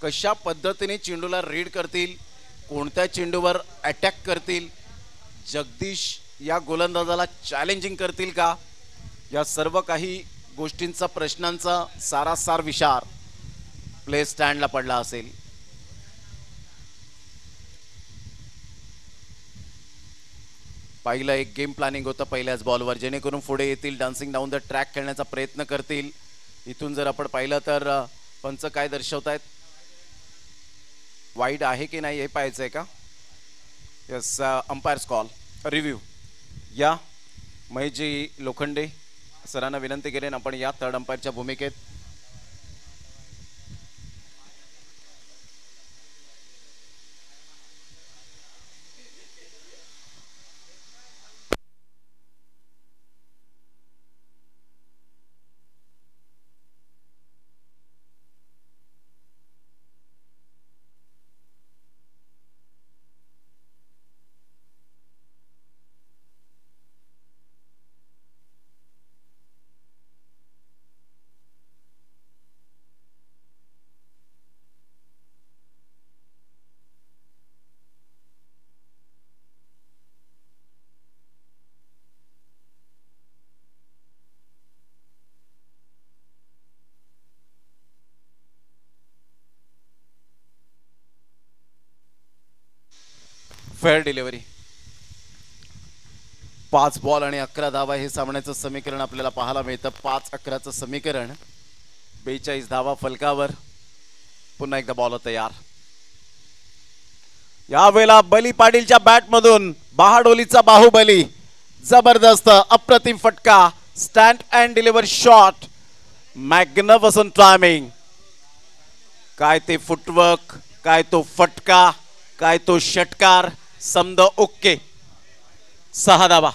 कशा पद्धतीने चेंडूला रीड करतील, कोणत्या चेंडूवर अटॅक करतील, जगदीश या गोलंदाजाला चॅलेंजिंग करतील का, या सर्व काही गोष्टींचा प्रश्नांचा सारासार विचार प्ले स्टँडला पडला असेल. पहिलं एक गेम प्लॅनिंग होतं पहिल्याच बॉलवर जेणेकरून पुढे येतील डान्सिंग डाऊन द ट्रॅक खेळण्याचा प्रयत्न करतील. इथून जर आपण पाहिलं तर पंच काय दर्शवतायत वाईड आहे की नाही हे पाहायचं आहे का? Yes, umpires call review. या महेशजी लोखंडे सरांना विनंती केली आपण या थर्ड अंपायरच्या भूमिकेत. Fair delivery. 5 बॉल आणि 11 धावा हे सामन्याचं समीकरण आपल्याला पाहायला मिळतं. 5-11चं समीकरण. 42 धावा फलकावर. पुन्हा एकदा बॉल तयार. यावेळेला बली पाटीलच्या बॅटमधून बहाडोलीचा बाहुबली. जबरदस्त अप्रतिम फटका. Stand and deliver shot. Magnificent timing. काय ते फुटवर्क, काय तो फटका, काय तो षटकार. समद ओके. 6 धावा.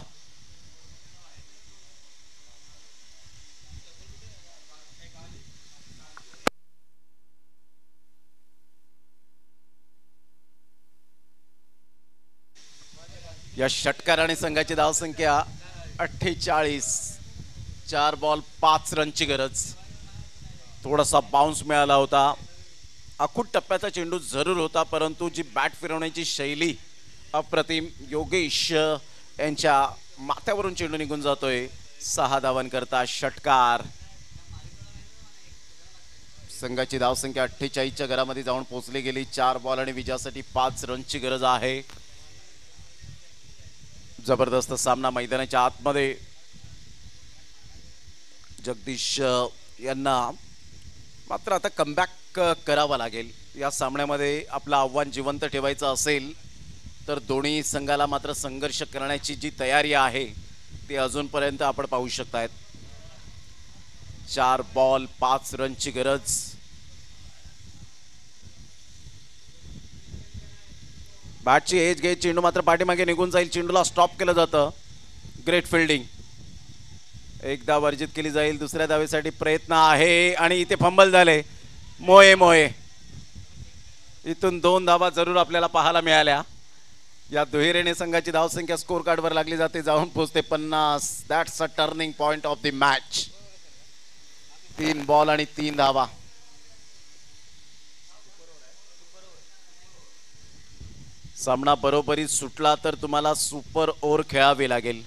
या षटकाराने संघाची धावसंख्या 48. 4 बॉल 5 रनची गरज. थोडासा बाउन्स मिळाला होता. अखूट टप्प्याचा चेंडू जरूर होता, परंतु जी बॅट फिरवण्याची शैली अप्रतिम. योगेश यांच्या माथ्यावरून चेंडू निघून जातोय. 6 धावांकरता षटकार. संघाची धावसंख्या 48च्या घरामध्ये जाऊन पोहोचली गेली. 4 बॉल आणि विजयासाठी 5 रनची गरज आहे. जबरदस्त सामना मैदानाच्या आतमध्ये. जगदीश यांना मात्र आता कमबॅक करावा लागेल. या सामन्यामध्ये आपलं आव्हान जिवंत ठेवायचं असेल तर दोन्ही संघाला मात्र संघर्ष करण्याची जी तयारी आहे ती अजूनपर्यंत आपण पाहू शकतायत. 4 बॉल 5 रनची गरज. बॅटची एज घेत चेंडू मात्र पाठीमागे निघून जाईल. चेंडूला स्टॉप केलं जातं. Great fielding. एकदा वर्जित केली जाईल. दुसऱ्या धावेसाठी प्रयत्न आहे आणि इथे फंबल झाले. मोये इथून 2 धावा जरूर आपल्याला पाहायला मिळाल्या. या दुहेरीने संघाची धावसंख्या स्कोर कार्डवर लागली जाते. जाऊन पोहोचते 50. That's a turning point of the match. 3 ball आणि 3 धावा. सामना बरोबरीत सुटला तर तुम्हाला सुपर ओव्हर खेळावी लागेल.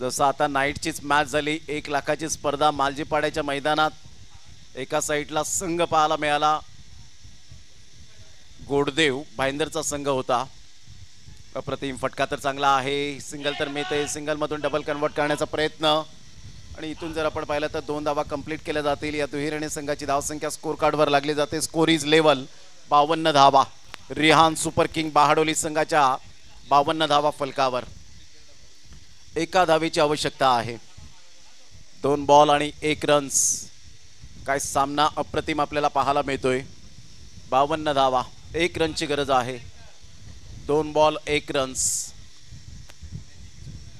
जसं आता नाईटचीच मॅच झाली. 1 लाखाची स्पर्धा मालजीपाड्याच्या मैदानात. एका साईडला संघ पाहायला मिळाला. गोडदेव भाईंदरचा संघ होता. अप्रतिम फटका तर चांगला आहे. सिंगल तर मिळते. सिंगल मधून डबल कन्वर्ट करण्याचा प्रयत्न आणि इथून जर आपण पाहिलं तर 2 धावा कंप्लीट केल्या जातील. या दुहेरीने संघाची धावसंख्या स्कोर कार्डवर लागली जाते. Score is level. 52 धावा. रिहान सुपर किंग बहाडोली संघाच्या 52 धावा फलकावर. 1 धावेची आवश्यकता आहे. 2 बॉल आणि 1 रन्स. काय सामना अप्रतिम आपल्याला पाहायला मिळतोय. 52 धावा 1 रनची गरज आहे. 2 बॉल 1 रन्स.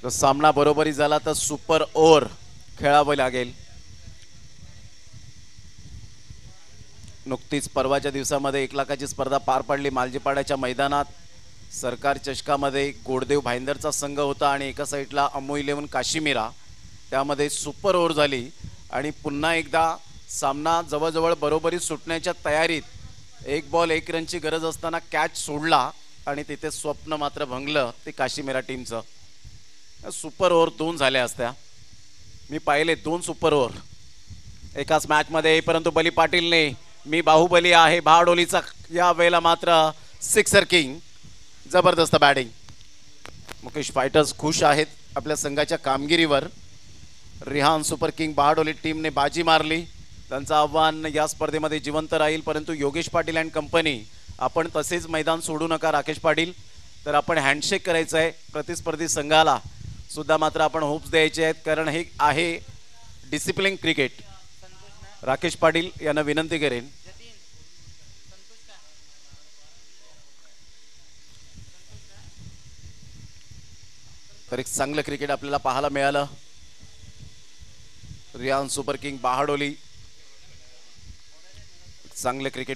जर सामना बरोबरी झाला तर सुपर ओव्हर खेळावं लागेल. नुकतीच परवाच्या दिवसामध्ये 1 लाखाची स्पर्धा पार पडली मालजीपाड्याच्या मैदानात. सरकार चषकामध्ये गोडदेव भाईंदरचा संघ होता आणि एका साईडला अमो 11 काश्मीरा. त्यामध्ये सुपर ओव्हर झाली आणि पुन्हा एकदा सामना जवळजवळ बरोबरी सुटण्याच्या तयारीत. 1 बॉल 1 रनची गरज असताना कॅच सोडला आणि तिथे स्वप्न मात्र भंगलं ते काश्मीरा टीमचं. सुपर ओव्हर 2 झाल्या असत्या. मी पाहिले 2 सुपर ओव्हर एकाच मॅचमध्ये. परंतु बली पाटीलने मी बाहुबली आहे बहाडोलीचा या वेळेला मात्र सिक्सर किंग. जबरदस्त बॅटिंग. मुकेश फायटर्स खुश आहेत आपल्या संघाच्या कामगिरीवर. रिहान सुपर किंग बहाडोली टीमने बाजी मारली. त्यांचं आव्हान या स्पर्धेमध्ये जिवंत राहील. परंतु योगेश पाटील अँड कंपनी आपण तसेच मैदान सोडू नका राकेश पाटील. तर आपण हँडशेक करायचं आहे प्रतिस्पर्धी संघाला सुद्धा, मात्र आपण होप्स द्यायचे आहेत कारण हे आहे डिसिप्लिन क्रिकेट. राकेश पाटील यांना विनंती करेन. तर एक चांगलं क्रिकेट आपल्याला पाहायला मिळालं. रियान सुपर किंग बहाडोली चांगले क्रिकेट